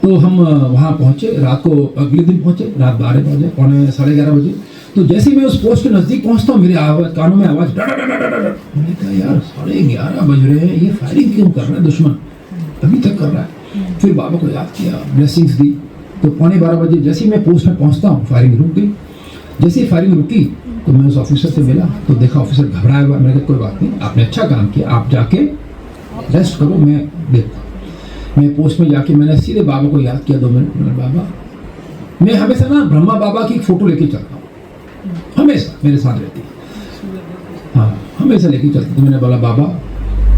तो हम वहाँ पहुँचे, रात को अगले दिन पहुँचे, रात 12 बजे, पौने 11:30 बजे। तो जैसे ही मैं उस पोस्ट के नज़दीक पहुँचता हूँ, मेरे आवाज़, कानों में आवाज़, मैंने कहा यार 11:30 बज रहे हैं, ये फायरिंग क्यों कर रहा है दुश्मन, अभी तक कर रहा है। फिर बाबा को याद किया, ब्लेसिंग्स दी। तो पौने 12 बजे जैसे ही मैं पोस्ट में पहुँचता हूँ, फायरिंग रुक गई। जैसे ही फायरिंग रुकी तो मैं उस ऑफिसर से मिला, तो देखा ऑफिसर घबराया हुआ। मैंने कहा कोई बात नहीं, आपने अच्छा काम किया, आप जाके रेस्ट करो, मैं देखता हूँ। मैं पोस्ट में जाके मैंने सीधे बाबा को याद किया 2 मिनट। मैंने बाबा, मैं हमेशा ना ब्रह्मा बाबा की फ़ोटो लेके चलता हूँ, हमेशा मेरे साथ रहती है, हाँ हमेशा लेके चलती। तो मैंने बोला बाबा,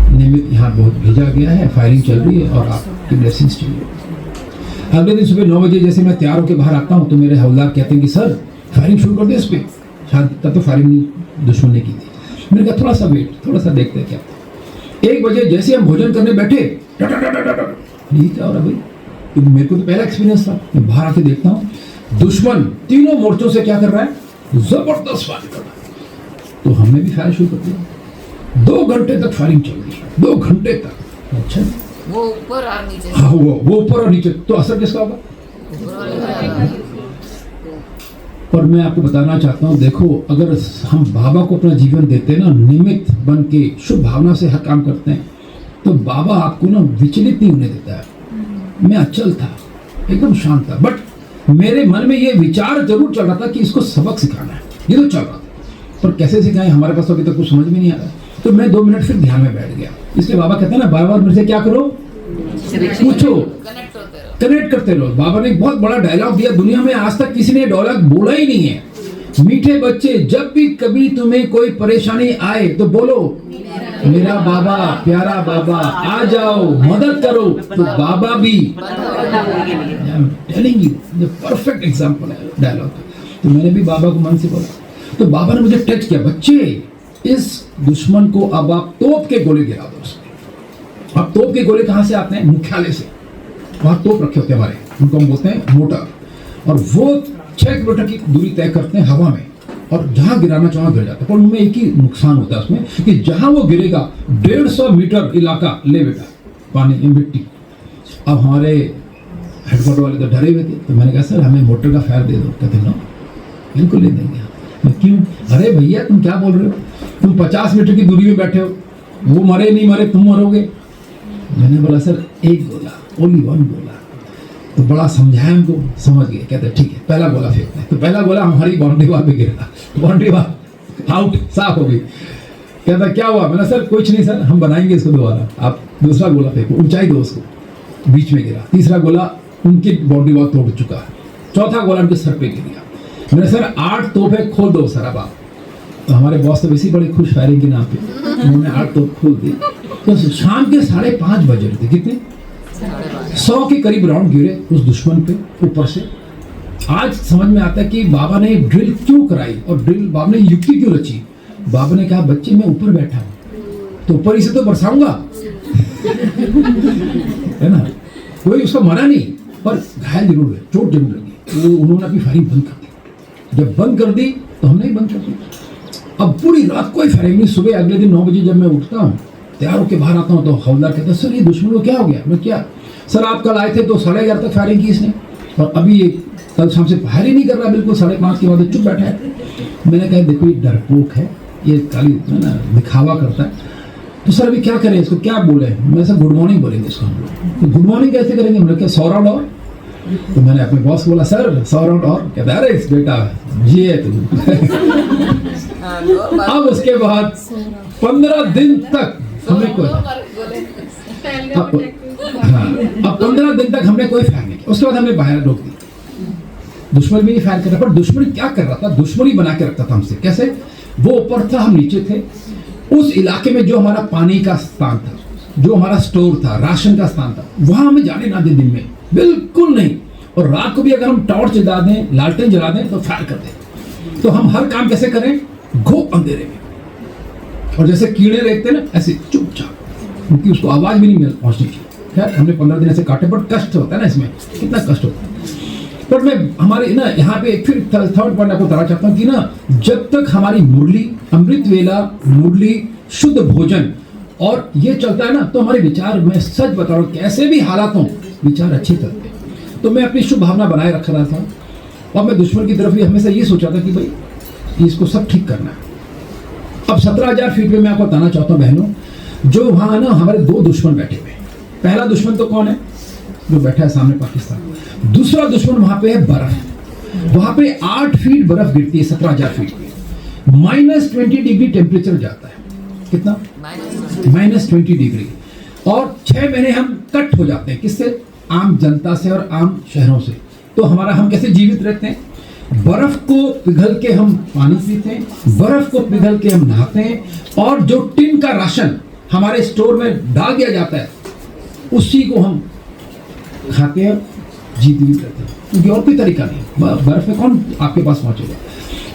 नियमित यहाँ बहुत भेजा गया है, फायरिंग चल रही है और आपकी ब्लेसिंग्स चाहिए। अगले दिन सुबह 9 बजे जैसे मैं तैयार होकर बाहर आता हूँ तो मेरे हवलदार कहते हैं कि सर फायरिंग शुरू कर दे इस पर। शायद तब तो फायरिंग दुश्मन ने की थी। मैंने कहा थोड़ा सा वेट, थोड़ा सा देखते हैं क्या। 1 बजे जैसे हम भोजन करने बैठे, ये क्या हो रहा भाई, क्योंकि मेरे को तो पहला एक्सपीरियंस था। मैं बाहर आके देखता हूँ दुश्मन तीनों मोर्चों से क्या कर रहा है, जबरदस्त फायरिंग कर रहा है। तो हमने भी फायर शुरू कर दिया। 2 घंटे तक फायरिंग चल रही है, 2 घंटे तक। अच्छा, वो ऊपर और नीचे। हाँ वो ऊपर और नीचे, तो असर किसका होगा? और मैं आपको बताना चाहता हूँ, देखो अगर हम बाबा को अपना जीवन देते हैं ना, निमित्त बन के शुभ भावना से हर काम करते हैं, तो बाबा आपको ना विचलित नहीं होने देता है। मैं अचल था, एकदम शांत था, बट मेरे मन में ये विचार जरूर चल रहा था कि इसको सबक सिखाना है। ये तो चल रहा था, पर कैसे सिखाएं, हमारे पास तो अभी तक कुछ समझ में नहीं आ रहा। तो मैं 2 मिनट फिर ध्यान में बैठ गया। इसलिए बाबा कहते हैं ना, बार बार मेरे से क्या करो, पूछो, कनेक्ट करते रहो। बाबा ने एक बहुत बड़ा डायलॉग दिया, दुनिया में आज तक किसी ने डायलॉग बोला ही नहीं है। मीठे बच्चे, जब भी कभी तुम्हें कोई परेशानी आए तो बोलो मेरा बाबा, प्यारा बाबा, आ जाओ, मदद करो। तो बाबा भी, टेलिंग यू, परफेक्ट एग्जांपल है डायलॉग। तो मैंने भी बाबा को मन से बोला, तो बाबा ने मुझे टच किया, बच्चे इस दुश्मन को अब आप तोप के गोले गिरा दो उसको। अब तोप के गोले कहां से आते हैं? मुख्यालय से। वहां तोप रखे होते हैं हमारे, उनको हम बोलते हैं मोटर, और वो 6 किलोमीटर की दूरी तय करते हैं हवा में, और जहां गिराना चाहो गिर जाता है। पर उनमें एक ही नुकसान होता है उसमें, कि जहां वो गिरेगा 150 मीटर इलाका ले बेटा पानी, मिट्टी। अब हमारे हेडक्वार्टर वाले तो डरे हुए थे, तो मैंने कहा सर हमें मोटर का फायर दे दो। कहते नो, बिल्कुल ले देंगे। मैं क्यों? अरे भैया तुम क्या बोल रहे हो, तुम 50 मीटर की दूरी में बैठे हो, वो मरे नहीं मरे तुम मरोगे। मैंने बोला सर 1 गोला, ओनली 1 गोला। तो बड़ा समझाया हमको, समझ गए। कहते ठीक है, पहला गोला फेंकते हैं। तो पहला गोला हमारी बाउंड्री वाल पे गिरा, बाउंड्री वाल आउट, साफ हो गई। कहता क्या हुआ? मैंने सर कुछ नहीं सर, हम बनाएंगे इसको दोबारा, आप दूसरा गोला फेंको, ऊंचाई दो उसको। बीच में गिरा। तीसरा गोला उनकी बाउंड्री वाल तोड़ चुका है। चौथा गोला उनके सर पे गिर गया। मैंने सर 8 तोपे खोल दो सर अब आप। तो हमारे बॉस तो वैसे बड़े खुश फायरिंग के नाम पे, उन्होंने 8 तोप खोल दी। तो शाम के 5:30 बज रहे थे, कितने 100 के करीब राउंड गिरे उस दुश्मन पे ऊपर से। आज समझ में आता है कि बाबा ने ड्रिल क्यों कराई, और ड्रिल बाबा ने युक्ति क्यों रची। बाबा ने कहा बच्चे मैं ऊपर बैठा हूं तो ऊपर ही से तो बरसाऊंगा है ना। कोई उसका मरा नहीं, पर घायल जरूर है, चोट जरूर लगी। वो उन्होंने अपनी फायरिंग बंद कर दी। जब बंद कर दी तो हमने ही बंद कर दी। अब पूरी रात कोई फायरिंग नहीं। सुबह अगले दिन 9 बजे जब मैं उठता हूँ, तैयार होकर बाहर आता हूँ, तो हवलदार कहता है सर ये दुश्मन को क्या हो गया? मैं क्या सर, आप कल आए थे तो 11:30 तक फायरिंग की इसने, और अभी ये कल शाम से फायर ही नहीं कर रहा, बिल्कुल 5:30 के बाद चुप बैठा है। मैंने कहा देखो ये डरपोक है, ये काली है ना, दिखावा करता है। तो सर अभी क्या करें इसको, क्या बोले? मैं सर गुड मॉर्निंग बोलेंगे इसको हम लोग। तो गुड मॉर्निंग कैसे करेंगे? मैंने कहा 100 राउंड और। तो मैंने अपने बॉस को बोला सर 100 राउंड और। कहता है अरे बेटा जिए तुम अब उसके बाद 15 दिन तक हमने कोई, अब 15 दिन तक हमने कोई फायर नहीं किया। उसके बाद हमने बाहर रोक दी। दुश्मन भी नहीं फायर कर रहा, पर दुश्मन क्या कर रहा था, दुश्मन ही बना के रखता था हमसे। कैसे? वो ऊपर था, हम नीचे थे। उस इलाके में जो हमारा पानी का स्थान था, जो हमारा स्टोर था, राशन का स्थान था, वहां हमें जाने ना दे दिन में, बिल्कुल नहीं। और रात को भी अगर हम टॉर्च जला दें, लालटेन जला दें तो फायर कर दें। तो हम हर काम कैसे करें? घोप अंधेरे में, और जैसे कीड़े रहते हैं ना, ऐसे चुपचाप, क्योंकि उसको आवाज भी नहीं मिल पहुंचनी चाहिए। खैर हमने 15 दिन ऐसे काटे, बट कष्ट होता है ना इसमें, कितना कष्ट होता है। पर मैं हमारे ना यहाँ पे फिर थर्ड पॉइंट आपको बताना चाहता हूँ कि ना, जब तक हमारी मुरली, अमृत वेला, मुरली, शुद्ध भोजन और ये चलता है ना, तो हमारे विचार, मैं सच बता रहा हूँ, कैसे भी हालात हों विचार अच्छे चलते हैं। तो मैं अपनी शुभ भावना बनाए रख रहा था, और मैं दुश्मन की तरफ भी हमेशा ये सोचा था कि भाई इसको सब ठीक करना है। अब 17,000 फीट पे मैं आपको बताना चाहता हूँ बहनों, जो वहाँ ना हमारे 2 दुश्मन बैठे हुए। पहला दुश्मन तो कौन है? जो बैठा है सामने, पाकिस्तान। दूसरा दुश्मन वहां पे है बर्फ। वहां पे 8 फीट बर्फ गिरती है 17,000 फीट पे। -20 डिग्री टेम्परेचर जाता है। कितना? -20 डिग्री। और 6 महीने हम कट हो जाते हैं। किससे? आम जनता से और आम शहरों से। तो हम कैसे जीवित रहते हैं? बर्फ को पिघल के हम पानी पीते हैं, बर्फ को पिघल के हम नहाते हैं, और जो टिन का राशन हमारे स्टोर में डाल दिया जाता है उसी को हम खाते हैं, जीवित रहते हैं। क्योंकि और कोई तरीका नहीं। बर्फ में कौन आपके पास पहुंचेगा?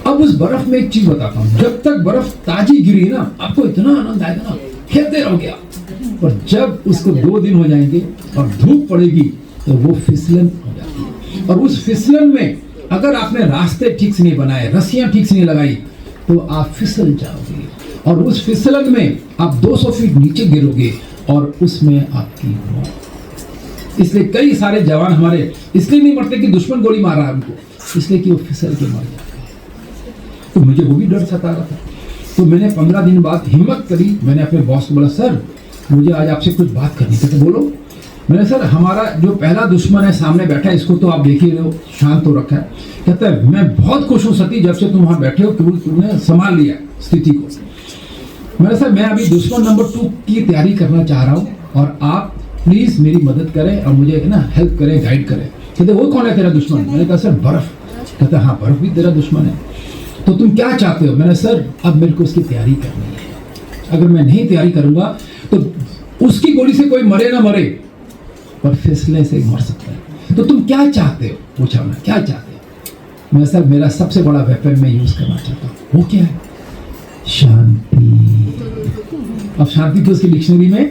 अब उस बर्फ में एक चीज बताता हूँ, जब तक बर्फ ताजी गिरी ना आपको इतना आनंद आएगा ना, खेलते रहोगे आप। और जब उसको 2 दिन हो जाएंगे और धूप पड़ेगी तो वो फिसलन हो जाती है। और उस फिसलन में अगर आपने रास्ते ठीक से नहीं बनाए, रस्सियां ठीक से नहीं लगाई, तो आप फिसल जाओगे और उस फिसलन में आप 200 फीट नीचे गिरोगे और उसमें आपकी मौत। इसलिए कई सारे जवान हमारे इसलिए नहीं मरते कि दुश्मन गोली मार रहा है उनको, इसलिए कि वो फिसल के मर जाते हैं। तो मुझे वो भी डर सता रहा था। तो मैंने 15 दिन बाद हिम्मत करी, मैंने अपने बॉस को बोला, सर मुझे आज आपसे कुछ बात करनी थी। तो बोलो। मैंने, सर हमारा जो पहला दुश्मन है सामने बैठा है, इसको तो आप देख ही रहे हो, शांत हो रखा है। कहता है मैं बहुत खुश हूँ सती, जब से तुम वहाँ बैठे हो क्योंकि तुमने संभाल लिया स्थिति को। मैंने, सर मैं अभी दुश्मन नंबर 2 की तैयारी करना चाह रहा हूँ और आप प्लीज मेरी मदद करें और मुझे ना हेल्प करें, गाइड करें। कहते वो कौन है तेरा दुश्मन? मैंने कहा सर बर्फ। कहता हाँ बर्फ भी तेरा दुश्मन है, तो तुम क्या चाहते हो? मैंने, सर अब मेरे को उसकी तैयारी करनी है, अगर मैं नहीं तैयारी करूंगा तो उसकी गोली से कोई मरे ना मरे पर फिसले से मर सकता है। तो तुम क्या चाहते हो? पूछा मैं, क्या चाहते हो? मैं, सर मेरा सबसे बड़ा वेपन मैं यूज करना चाहता हूँ। वो क्या है? शांति। अब शांति तो उसकी डिक्शनरी में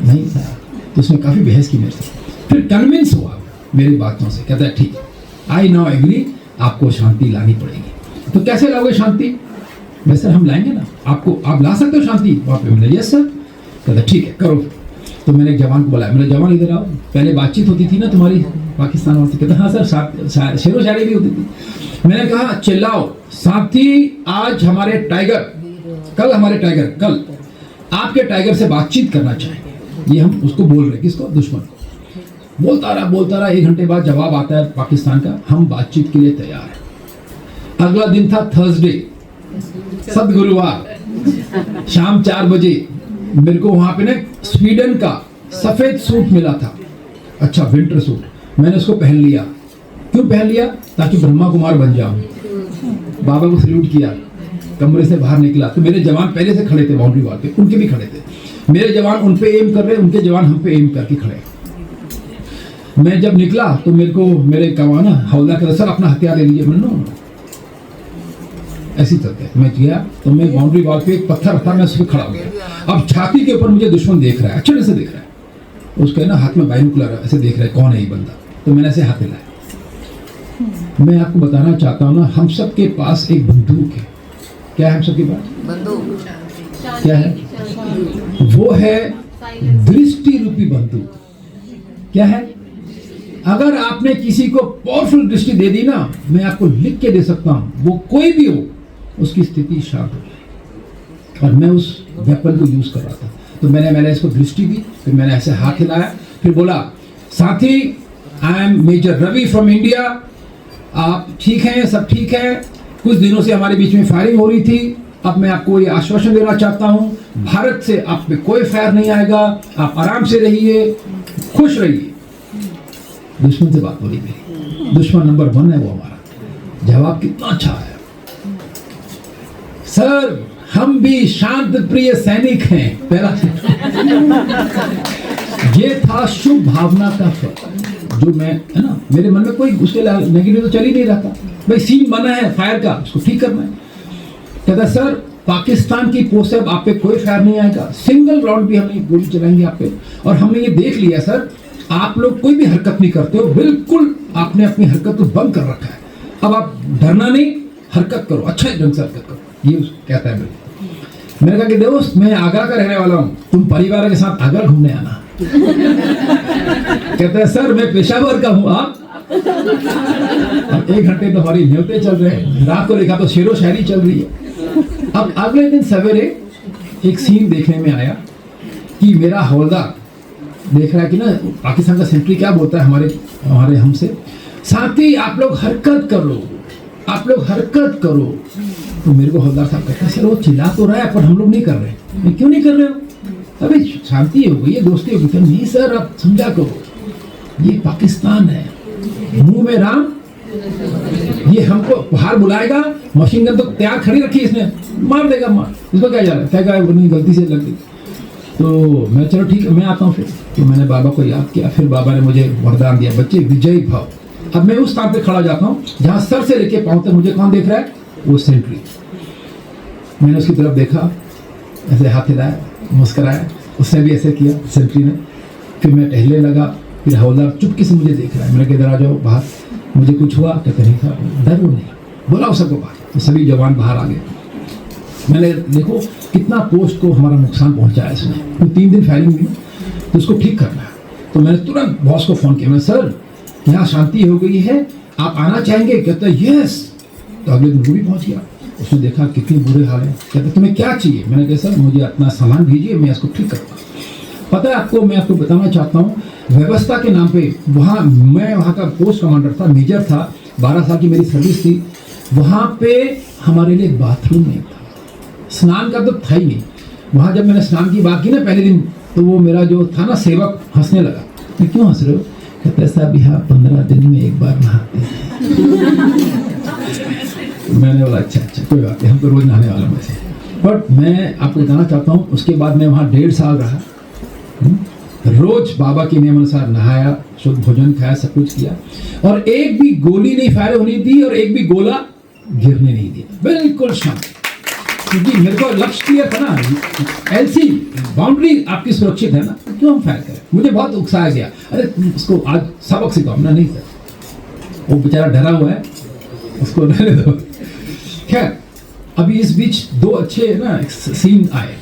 नहीं था, तो उसने काफी बहस की मेरे से, फिर कन्विंस हुआ मेरी बातों से। कहता है ठीक, आई नाउ एग्री, आपको शांति लानी पड़ेगी। तो कैसे लाओगे शांति? मैं, सर हम लाएंगे ना, आपको आप ला सकते हो शांति वहाँ पे। मैंने, यस सर। कहता ठीक है करो। तो मैंने एक जवान को बुलाया, मैंने, जवान इधर आओ, पहले बातचीत होती थी ना तुम्हारी पाकिस्तान वालों से? कहता हाँ सर, शेरो शायरी भी होती थी। मैंने कहा चिल्लाओ साथी, आज हमारे टाइगर, कल हमारे टाइगर, कल आपके टाइगर से बातचीत करना चाहेंगे। ये हम उसको बोल रहे, किसको? दुश्मन को। बोलता रहा 1 घंटे बाद जवाब आता है पाकिस्तान का, हम बातचीत के लिए तैयार हैं। अगला दिन था थर्सडे, सदगुरुवार, शाम 4 बजे मेरे को वहां पे ना स्वीडन का सफेद सूट मिला था, अच्छा विंटर सूट। मैंने उसको पहन लिया। क्यों पहन लिया? ताकि ब्रह्मा कुमार बन जाऊं। बाबा को सल्यूट किया, कमरे से बाहर निकला तो मेरे जवान पहले से खड़े थे बाउंड्री वॉल पे, उनके भी खड़े थे। मेरे जवान उन पे एम कर रहे, उनके जवान हम पे एम करके खड़े। मैं जब निकला तो मेरे को मेरे कमाना हवलदार कहता, सर अपना हथियार ले लीजिए। मैंने ऐसी चलते मैं गया तो मैं बाउंड्री वॉल पे एक पत्थर था, मैं उस पर खड़ा हो गया। अब छाती के ऊपर मुझे दुश्मन देख रहा है, अच्छे से देख रहा है। उसके ना हाथ में बाइनोकुलर ऐसे देख रहा है, कौन है ये बंदा। तो मैंने ऐसे हाथ हिलाया। मैं आपको बताना चाहता हूँ ना, हम सब के पास एक बंदूक है। क्या है हम सब के पास? बंदूक। क्या है? वो है दृष्टि रूपी बंदूक। क्या है? अगर आपने किसी को पावरफुल दृष्टि दे दी ना, मैं आपको लिख के दे सकता हूं, वो कोई भी हो, उसकी स्थिति शांत हो जाए। और मैं उस वेपन को यूज कर रहा था, तो मैंने इसको दृष्टि दी, फिर मैंने ऐसे हाथ हिलाया, फिर बोला साथी I am major Ravi from India, आप ठीक हैं? सब ठीक है? कुछ दिनों से हमारे बीच में फायरिंग हो रही थी, अब मैं आपको ये आश्वासन देना चाहता हूं, भारत से आप पे कोई फायर नहीं आएगा, आप आराम से रहिए, खुश रहिए। दुश्मन से बात बोली मेरी, दुश्मन नंबर 1 है वो हमारा। जवाब कितना अच्छा है, सर हम भी शांत प्रिय सैनिक हैं। पहला ये था शुभ भावना का फल, जो मैं है ना, मेरे मन में कोई उसके नेगेटिव तो चल ही नहीं रहा था। भाई सीन बना है फायर का, उसको ठीक करना है। कहता सर पाकिस्तान की पोस्ट से अब आप पे कोई फायर नहीं आएगा, सिंगल राउंड भी हम नहीं गोली चलाएंगे आप पे, और हमने ये देख लिया सर आप लोग कोई भी हरकत नहीं करते हो, बिल्कुल आपने अपनी हरकत को बंद कर रखा है, अब आप डरना नहीं, हरकत करो, अच्छा ढंग से हरकत करो। ये कहता है मैंने कहा कि दोस्त मैं आगरा का रहने वाला हूँ, तुम परिवार के साथ आगरा घूमने आना। कहता है सर मैं पेशावर का हूँ, आप? अब 1 घंटे तो हमारी न्योते चल रहे हैं, रात को देखा तो शेरो शायरी चल रही है। अब अगले दिन सवेरे एक सीन देखने में आया कि मेरा हवलदार देख रहा है कि ना पाकिस्तान का सेंट्री क्या बोलता है हमारे हमसे, साथी आप लोग हरकत करो, आप लोग हरकत करो। तो मेरे को हवलदार साहब कहते हैं सर वो चिल्ला तो रहा है पर हम लोग नहीं कर रहे। मैं क्यों नहीं कर रहे हो? अभी शांति हो गई है, दोस्ती हो गई। नहीं सर आप समझा करो, ये पाकिस्तान है, मुंह में राम, ये हमको बाहर बुलाएगा, मशीन गन तो तैयार खड़ी रखी इसने, मार देगा, मार इसको क्या जा रहा है, क्या गलती से लग गई। तो मैं चलो ठीक है मैं आता हूँ। फिर तो मैंने बाबा को याद किया, फिर बाबा ने मुझे वरदान दिया, बच्चे विजयी भाव। अब मैं उस स्थान पे खड़ा जाता हूँ जहाँ सर से लेके पाँव तक मुझे कौन देख रहा है? वो सेंट्री। मैंने उसकी तरफ देखा, ऐसे हाथ हिलाया, मुस्कराया, उसने भी ऐसे किया सेंट्री ने। फिर मैं टहलने लगा, फिर हवलदार चुपके से मुझे देख रहा है। मैंने कहा इधर आ जाओ बाहर, मुझे कुछ हुआ? कहते नहीं था। डर वो नहीं, बुलाओ सबको बाहर। तो सभी जवान बाहर आ गए। मैंने देखो कितना पोस्ट को हमारा नुकसान पहुंचाया इसने। तो 3 दिन फायरिंग हुई, तो उसको ठीक करना है। तो मैंने तुरंत बॉस को फ़ोन किया, मैं सर यहाँ शांति हो गई है, आप आना चाहेंगे? कहता है यस। तो अगले दिन वो भी पहुंच गया। उसने देखा कितनी बुरे हाल है। कहते तुम्हें क्या चाहिए? मैंने कहा सर मुझे अपना सामान भेजिए, मैं इसको ठीक करूँगा। पता है आपको, मैं आपको बताना चाहता हूँ, व्यवस्था के नाम पे मैं वहाँ का पोस्ट कमांडर था, मेजर था, 12 साल की मेरी सर्विस थी। वहाँ पे हमारे लिए बाथरूम नहीं था, स्नान का तो था ही नहीं। वहाँ जब मैंने स्नान की बात की ना पहले दिन, तो वो मेरा जो था ना सेवक हंसने लगा। मैं क्यों हंस रहे हो? कहते साहब यहाँ 15 दिन में एक बार नहाते हैं। मैंने बोला अच्छा कोई बात नहीं, हम तो रोज नहाने वाले हैं वैसे। बट मैं आपको बताना चाहता हूँ, उसके बाद मैं वहाँ 1.5 साल रहा। रोज बाबा के नियम अनुसार नहाया, शुद्ध भोजन खाया, सब कुछ किया, और एक भी गोली नहीं फायर होनी थी और एक भी गोला गिरने नहीं दिया, बिल्कुल शांत। क्योंकि मेरे को लक्ष्य क्लियर था ना, एलसी बाउंड्री आपकी सुरक्षित है ना, तो क्यों हम फायर करें? मुझे बहुत उत्साह गया, अरे उसको आज सबक सिखाओ ना। नहीं सर, वो बेचारा डरा हुआ है, उसको रहने दो। खैर अभी इस बीच 2 अच्छे ना सीन आए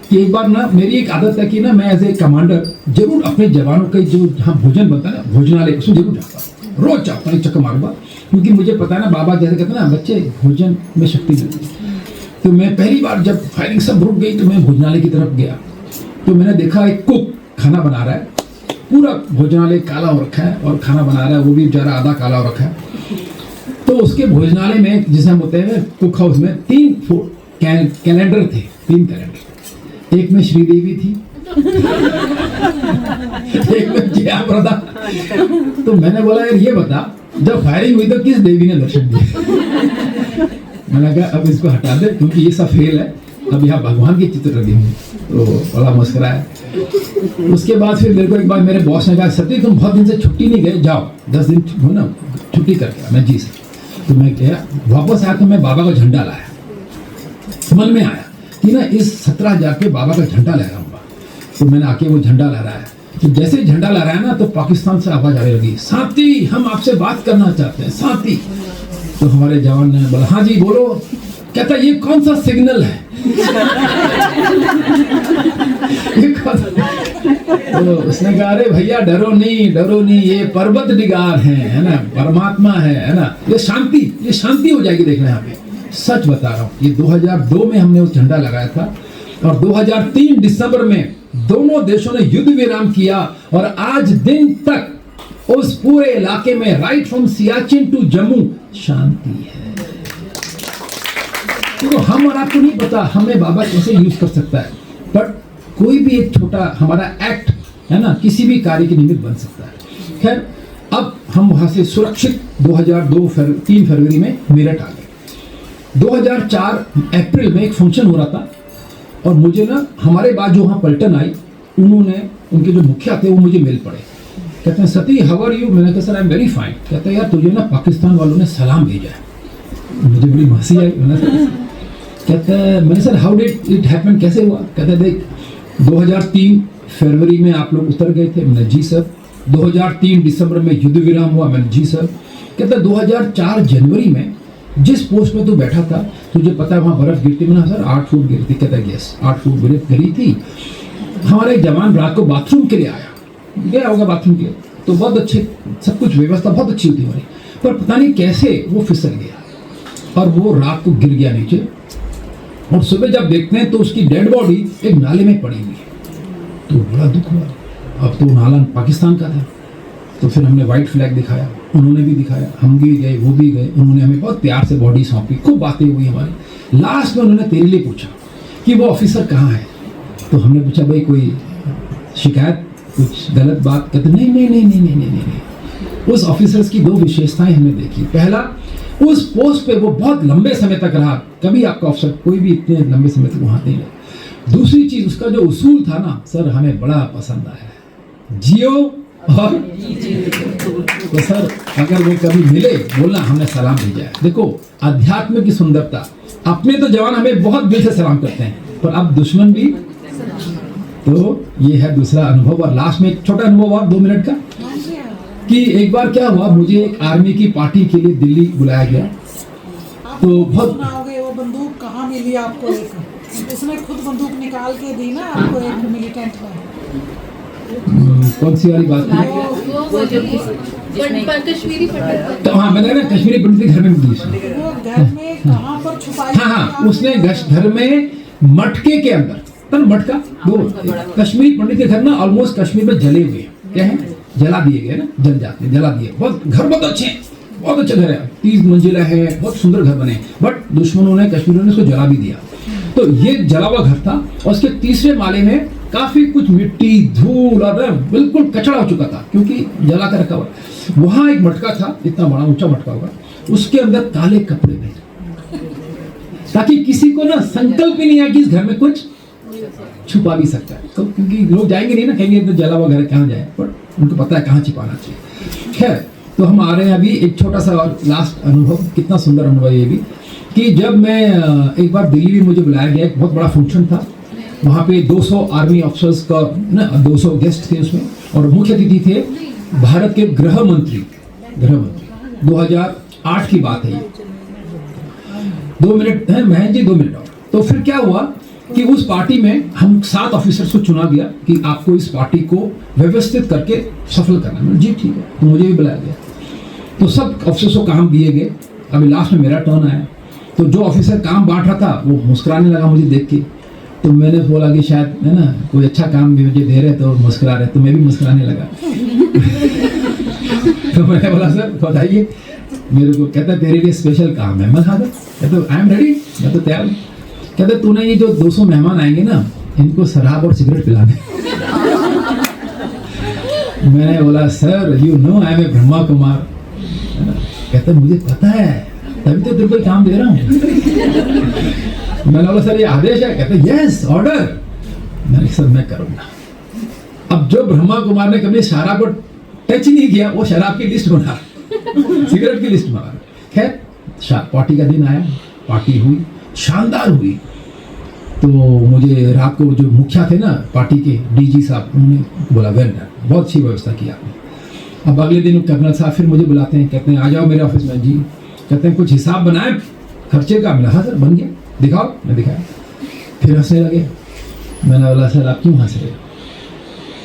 कि एक बार ना मेरी एक आदत है कि ना मैं एज ए कमांडर जरूर अपने जवानों का जो जहाँ भोजन बनता है ना, भोजनालय, उसमें जरूर जाता हूँ। रोज जाता हूँ, चक्कर मारूंगा, क्योंकि मुझे पता है ना बाबा जैसे कहते हैं ना, बच्चे भोजन में शक्ति मिलती है। तो मैं पहली बार जब फायरिंग सब रुक गई तो मैं भोजनालय की तरफ गया, तो मैंने देखा एक कुक खाना बना रहा है, पूरा भोजनालय काला हो रखा है और खाना बना रहा है, वो भी बेचारा आधा काला हो रखा है। तो उसके भोजनालय में जिसे हम होते हैं कुक हाउस में 3 कैलेंडर थे, 3 कैलेंडर। एक में श्रीदेवी थी, एक में जया प्रदा। तो मैंने बोला यार ये बता, जब फायरिंग हुई तो किस देवी ने दर्शन दिए? मैंने कहा अब इसको हटा दे, क्योंकि ये सब फेल है, अब यहाँ भगवान की चित्र लगी हुई। तो बड़ा मुस्कुराया। उसके बाद फिर मेरे को एक बार मेरे बॉस ने कहा सती तुम बहुत दिन से छुट्टी नहीं गए, जाओ 10 दिन हो ना छुट्टी करके। मैं जी सर। तो मैं गया, वापस आया तो मैं बाबा का झंडा लाया। मन में आया कि ना इस 17,000 पे बाबा का झंडा लहराऊंगा। तो मैंने आके वो झंडा लहराया। तो जैसे झंडा लहराया ना, तो पाकिस्तान से आवाज आने लगी, साथी हम आपसे बात करना चाहते हैं, साथी। तो हमारे जवान ने बोला हाँ जी बोलो। कहता ये कौन सा सिग्नल है? ये कौन सा? तो उसने कहा अरे भैया डरो नहीं, ये पर्वत निगार है ना, परमात्मा है ना, ये शांति हो जाएगी। देखना यहाँ पे सच बता रहा हूँ, ये 2002 में हमने उस झंडा लगाया था, और 2003 दिसंबर में दोनों देशों ने युद्ध विराम किया, और आज दिन तक उस पूरे इलाके में right from Siachen to Jammu शांति है। तो हम और आपको नहीं पता हमें बाबा कैसे यूज कर सकता है, बट कोई भी एक छोटा हमारा एक्ट है ना, किसी भी कार्य के निमित्त बन सकता है। खैर अब हम वहां से सुरक्षित 3 फरवरी में मेरठ आ गए। 2004 अप्रैल में एक फंक्शन हो रहा था, और मुझे ना हमारे बाद जो वहाँ पलटन आई, उनके जो मुखिया थे वो मुझे मिल पड़े। कहते हैं सती हाउ आर यू? मैंने कहा sir I am very fine. कहते हैं यार तुझे ना पाकिस्तान वालों ने सलाम भेजा है। मुझे बड़ी हंसी आई। कहते हैं मैंने sir how did it happen, कैसे हुआ? कहते हैं देख 2003 फरवरी में आप लोग उतर गए थे। मैंने जी सर। 2003 दिसंबर में युद्ध विराम हुआ। मैंने जी सर। कहते हैं 2004 जनवरी में जिस पोस्ट में तू बैठा था तुझे पता है वहाँ बर्फ गिरती? मैंने सर 8 फुट गिरी थी। कहता है यस 8 फुट बर्फ गिरी थी। हमारे जवान रात को बाथरूम के लिए आया, गया होगा बाथरूम के लिए, तो बहुत अच्छे सब कुछ व्यवस्था बहुत अच्छी होती हमारी, पर पता नहीं कैसे वो फिसल गया और वो रात को गिर गया नीचे। और सुबह जब देखते हैं तो उसकी डेड बॉडी एक नाले में पड़ी हुई है। तो बड़ा दुख हुआ। अब तो नाला पाकिस्तान का था। तो फिर हमने वाइट फ्लैग दिखाया, उन्होंने भी दिखाया, हम भी गए, वो भी गए। उन्होंने हमें बहुत प्यार से बॉडी सौंपी, खूब बातें हुई हमारी। लास्ट में उन्होंने तेरे लिए पूछा कि वो ऑफिसर कहाँ है? तो हमने पूछा भाई कोई शिकायत, कुछ गलत बात? कहते नहीं। उस ऑफिसर्स की 2 विशेषताएं हमने देखी। पहला, उस पोस्ट पे वो बहुत लंबे समय तक रहा। कभी आपका ऑफिसर कोई भी इतने लंबे समय तक वहां नहीं रहा। दूसरी चीज, उसका जो उसूल था ना सर, हमें बड़ा पसंद आया। जियो और तो सर अगर वो कभी मिले बोलना हमने सलाम भेजा है। देखो अध्यात्म की सुंदरता, अपने तो जवान हमें बहुत दिल से सलाम करते हैं, पर अब दुश्मन भी। तो ये है दूसरा अनुभव। और लास्ट में एक छोटा अनुभव और 2 मिनट का, कि एक बार क्या हुआ, मुझे एक आर्मी की पार्टी के लिए दिल्ली बुलाया गया। तो बहुत सुनाओगे वो बंदूक कहाँ मिली आपको? एक इसने खुद बंदूक निकाल के दी ना आपको एक मिलिटेंट में। कौन सी वाली बात की? वो जो कश्मीरी पंडित। तो हाँ मैंने ना कश्मीरी पंडित के घर में दी उसने। वो घर में कहाँ पर छुपाई? हाँ उसने घर में मटके के अंदर, पर मटका दो कश्मीरी पंडित के घर ना ऑलमोस्ट कश्मीर में जले हुए हैं। क्या है? जला दिए गए ना, जल जाते हैं, जला दिए। बहुत घर बहुत अच्छे हैं, बहुत अच्छे घर है, 30 मंजिला है, बहुत सुंदर घर बने, बट दुश्मनों ने, कश्मीरियों ने उसको जला भी दिया। तो ये जला हुआ घर था और उसके तीसरे माले में काफी कुछ मिट्टी, धूल और बिल्कुल कचरा हो चुका था, क्योंकि जला कर रखा हुआ। वहां एक मटका था, इतना बड़ा ऊंचा मटका होगा, उसके अंदर काले कपड़े में, ताकि किसी को ना संकल्प ही नहीं आया कि इस घर में कुछ छुपा भी सकता है। तो क्योंकि लोग जाएंगे नहीं ना, कहेंगे तो जला हुआ घर कहाँ जाए, पर उनको पता है कहाँ छिपाना चाहिए। खैर, तो हम आ रहे हैं अभी एक छोटा सा और लास्ट अनुभव, कितना सुंदर अनुभव ये भी, कि जब मैं एक बार दिल्ली में मुझे बुलाया गया, एक बहुत बड़ा फंक्शन था, वहाँ पे 200 आर्मी ऑफिसर्स का ना 200 गेस्ट थे उसमें, और मुख्य अतिथि थे भारत के गृह मंत्री 2008 की बात है ये। 2 मिनट है महन जी, 2 मिनट और। तो फिर क्या हुआ कि उस पार्टी में हम 7 ऑफिसर्स को चुना गया कि आपको इस पार्टी को व्यवस्थित करके सफल करना है। जी ठीक है, तो मुझे भी बुलाया गया। तो सब ऑफिसर्स को काम दिए गए। अभी लास्ट में मेरा टर्न आया, तो जो ऑफिसर काम बांट रहा था वो मुस्कुराने लगा मुझे देख के। तो मैंने बोला कि शायद है ना कोई अच्छा काम भी मुझे दे रहे तो मुस्कुरा रहे, तो मैं भी मुस्कुराने लगा। तो मैंने बोला सर बताइए मेरे को। कहता है तेरे लिए स्पेशल काम है। मैं कहा कहता आई एम रेडी, मैं तो तैयार हूँ। कहते तूने ये जो 200 मेहमान आएंगे ना, इनको शराब और सिगरेट पिलाने। मैंने बोला sir you know I am a Brahma Kumar. कहते मुझे पता है, तभी तो तेरे को काम दे रहा हूँ। मैंने बोला सर ये आदेश है? कहते यस ऑर्डर। मैंने सर मैं करूँगा। अब जो ब्रह्मा कुमार ने कभी शराब को टच नहीं किया, वो शराब की लिस्ट बना, सिगरेट की लिस्ट बना। खैर पार्टी का दिन आया, पार्टी हुई, शानदार हुई। तो मुझे रात को जो मुखिया थे ना पार्टी के, डीजी साहब, उन्होंने बोला वेल डन, बहुत अच्छी व्यवस्था की आपने। अब अगले दिन कर्नल साहब फिर मुझे बुलाते हैं, कहते हैं आ जाओ मेरे ऑफिस में। जी कहते हैं कुछ हिसाब बनाए खर्चे का? मिला हाँ सर बन गया, दिखाओ। मैं दिखाया, फिर हंसने लगे। मैंने बोला सर आप क्यों हंस रहे हो?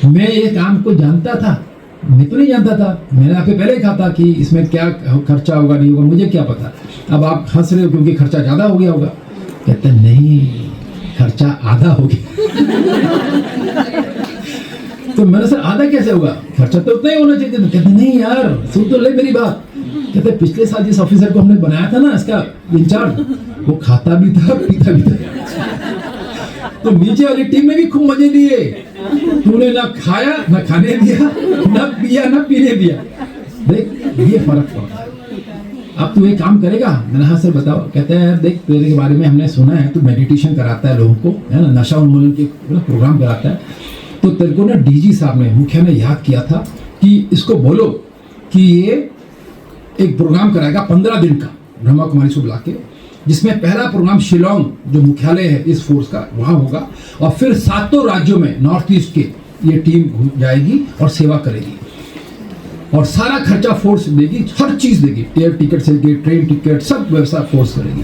मैं ये काम को जानता था? मैं तो नहीं जानता था, मैंने आपसे पहले ही कहा था कि इसमें क्या खर्चा होगा नहीं होगा, मुझे क्या पता। अब आप हंस रहे हो क्योंकि खर्चा ज़्यादा हो गया होगा। कहते नहीं खर्चा आधा हो गया। तो मैंने सर आधा कैसे होगा, खर्चा तो उतना ही होना चाहिए। तो कहते नहीं यार सुन तो ले मेरी बात। कहते पिछले साल जिस ऑफिसर को हमने बनाया था ना इसका इंचार्ज, वो खाता भी था पीता भी था। तो नीचे वाली टीम ने भी खूब मजे लिए। तूने ना खाया ना खाने दिया, ना पिया ना पीने दिया। देख ये फर्क पड़ता है। अब तू ये काम करेगा? मैंने हाँ सर बताओ। कहते हैं यार देख तेरे के बारे में हमने सुना है, तू मेडिटेशन कराता है लोगों को, है ना, नशा उन्मूलन के प्रोग्राम कराता है। तो तेरे को ना डीजी साहब ने, मुखिया ने याद किया था कि इसको बोलो कि ये एक प्रोग्राम कराएगा 15 दिन का ब्रह्मा कुमारी से बुला के, जिसमें पहला प्रोग्राम शिलोंग जो मुख्यालय है इस फोर्स का वहाँ होगा, और फिर 7 राज्यों में नॉर्थ ईस्ट के ये टीम जाएगी और सेवा करेगी, और सारा खर्चा फोर्स देगी, हर चीज़ देगी, एयर टिकट से लेकर ट्रेन टिकट सब व्यवस्था फोर्स करेगी।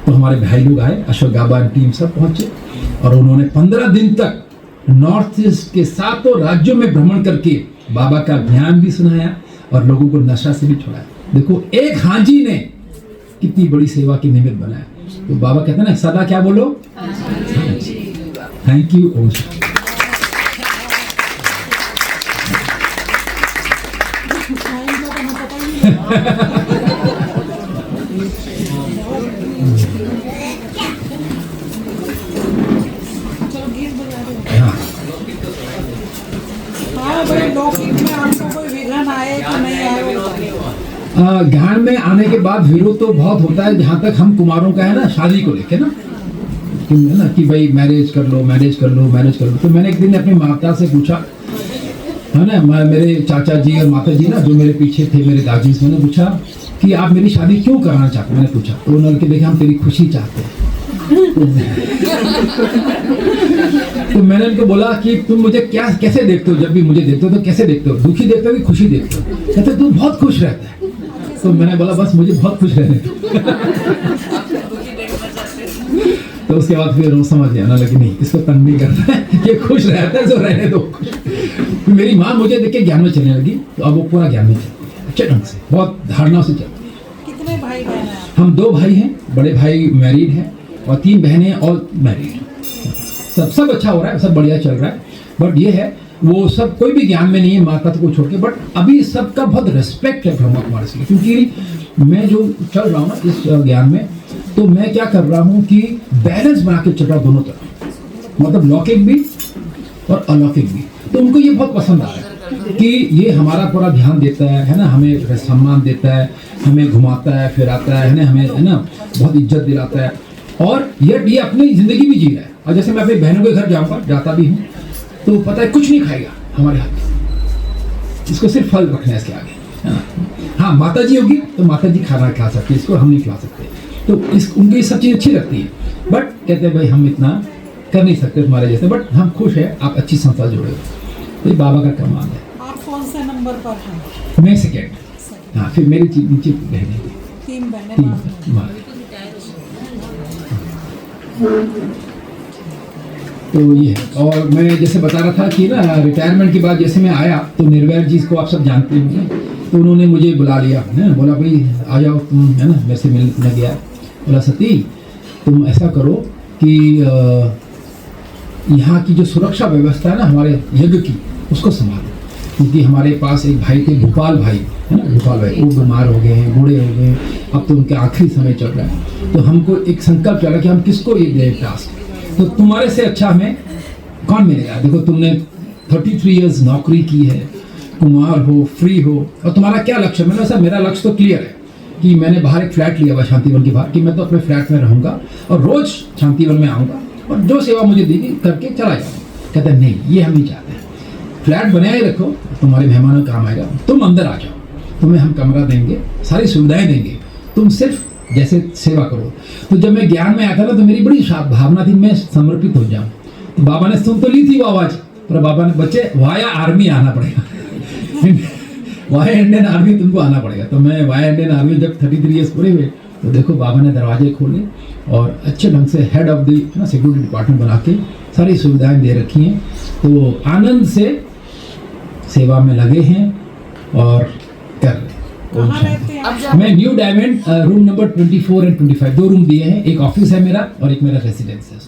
तो हमारे भाई लोग आए, अशोक गाबा टीम सब पहुंचे, और उन्होंने 15 दिन तक नॉर्थ ईस्ट के 7 राज्यों में भ्रमण करके बाबा का ज्ञान भी सुनाया और लोगों को नशा से भी छुड़ाया। देखो एक हाजी ने कितनी बड़ी सेवा की निमित्त बनाया। तो बाबा कहते हैं ना सदा क्या बोलो, थैंक यू। ओम शांति। चलो गीत बजा दो। हाँ भाई लौकिक में आपको कोई विघ्न आए कि नहीं आए? ज्ञान में आने के बाद विरोध तो बहुत होता है, जहाँ तक हम कुमारों का है ना, शादी को लेके ना, कि भाई मैरिज कर लो मैरिज कर लो मैरिज कर लो। तो मैंने एक दिन अपनी माता से पूछा है ना। मेरे चाचा जी और माता जी ना जो मेरे पीछे थे, मेरे दादी से, मैंने पूछा कि आप मेरी शादी क्यों कराना चाहते, मैंने पूछा तो उन्होंने कहा देखा हम तेरी खुशी चाहते हैं। तो मैंने उनको बोला कि तुम मुझे क्या कैसे देखते हो, जब भी मुझे देखते हो तो कैसे देखते हो, दुखी देखते हो कि खुशी देखते हो? कहते तू बहुत खुश रहता है। तो मैंने बोला बस मुझे बहुत खुश रहने दो। तो उसके बाद फिर वो समझ गया ना, लेकिन नहीं इसको तंग नहीं करना है, ये खुश रहता है तो रहने दो। मेरी माँ मुझे देख के ज्ञान में चलने लगी, तो अब वो पूरा ज्ञान में चलती है अच्छे ढंग से, बहुत धारणा से चलती है। कितने भाई बहन हैं आप? हम 2 भाई हैं, बड़े भाई मैरिड हैं और 3 बहनें और मैरिड। सब अच्छा हो रहा है, सब बढ़िया चल रहा है। बट ये है वो सब कोई भी ज्ञान में नहीं है माता को छोड़ के, बट अभी सबका बहुत रिस्पेक्ट है ब्रह्मा कुमारी से, क्योंकि मैं जो चल रहा हूँ ना इस ज्ञान में, तो मैं क्या कर रहा हूँ कि बैलेंस बना के चल रहा हूँ दोनों तरफ, मतलब लौकिक भी और अलौकिक भी। तो उनको ये बहुत पसंद आ रहा है कि ये हमारा पूरा ध्यान देता है ना, हमें सम्मान देता है, हमें घुमाता है फिराता है ना, हमें है ना बहुत इज्जत दिलाता है, और ये अपनी ज़िंदगी भी जी रहा है। और जैसे मैं अपनी बहनों के घर जाऊँगा, जाता भी हूँ, तो पता है कुछ नहीं खाएगा हमारे हाथ में, इसको सिर्फ फल रखना है इसके आगे। हाँ माता जी होगी तो माता जी खाना खिला सकती है, इसको हम नहीं खिला सकते। तो उनको ये सब चीज़ अच्छी लगती है, बट कहते हैं भाई हम इतना कर नहीं सकते तुम्हारे जैसे, बट हम खुश हैं आप अच्छी संस्था जोड़े हो। तो ये बाबा का कमाल है। आप कौन से नंबर पर हैं? मैं सेकेंड। हाँ फिर मेरी नीचे बहनें 3 बहनें माँ। तो ये है। और मैं जैसे बता रहा था कि ना रिटायरमेंट के बाद जैसे मैं आया तो निर्वैर जी को आप सब जानते होंगे, तो उन्होंने मुझे बुला लिया है, बोला भाई आ जाओ तुम, है ना, मेरे से मिलने गया। बोला सती तुम ऐसा करो कि यहाँ की जो सुरक्षा व्यवस्था है ना हमारे यज्ञ की, उसको संभालो, क्योंकि हमारे पास एक भाई थे भोपाल भाई, है ना, भोपाल भाई, वो बीमार हो गए हैं, बूढ़े हो गए, अब तो उनके आखिरी समय चल रहा है। तो हमको एक संकल्प चला कि हम किसको ये दें टास्क, तो तुम्हारे से अच्छा हमें कौन मिलेगा। देखो तुमने 33 इयर्स नौकरी की है, कुमार हो, फ्री हो, और तुम्हारा क्या लक्ष्य? मैंने कहा मेरा लक्ष्य तो क्लियर है कि मैंने बाहर एक फ्लैट लिया हुआ शांतिवन के बाहर, कि मैं तो अपने फ्लैट में रहूँगा और रोज़ शांतिवन में आऊँगा और जो सेवा मुझे देगी करके चला जाऊँगा। कहते नहीं ये हम नहीं चाहते, फ्लैट बनाए रखो, तुम्हारे मेहमानों का काम आएगा, तुम अंदर आ जाओ, तुम्हें हम कमरा देंगे, सारी सुविधाएं देंगे, तुम सिर्फ जैसे सेवा करो। तो जब मैं ज्ञान में आया था ना, तो मेरी बड़ी भावना थी मैं समर्पित हो जाऊँ। तो बाबा ने सुन तो ली थी वो आवाज़, पर बाबा ने बच्चे वाया आर्मी आना पड़ेगा वाया इंडियन आर्मी तुमको आना पड़ेगा। तो मैं वाया इंडियन आर्मी जब 33 ईयर्स पूरे हुए, तो देखो बाबा ने दरवाजे खोले और अच्छे ढंग से हेड ऑफ द ना सिक्योरिटी डिपार्टमेंट बना के सारी सुविधाएं दे रखी हैं। तो आनंद से सेवा में लगे हैं और कर रहे हैं। कहाँ रहते हैं? मैं न्यू डायमंड रूम नंबर 24 और 25 2 रूम दिए हैं, एक ऑफिस है मेरा और एक मेरा रेसिडेंस है।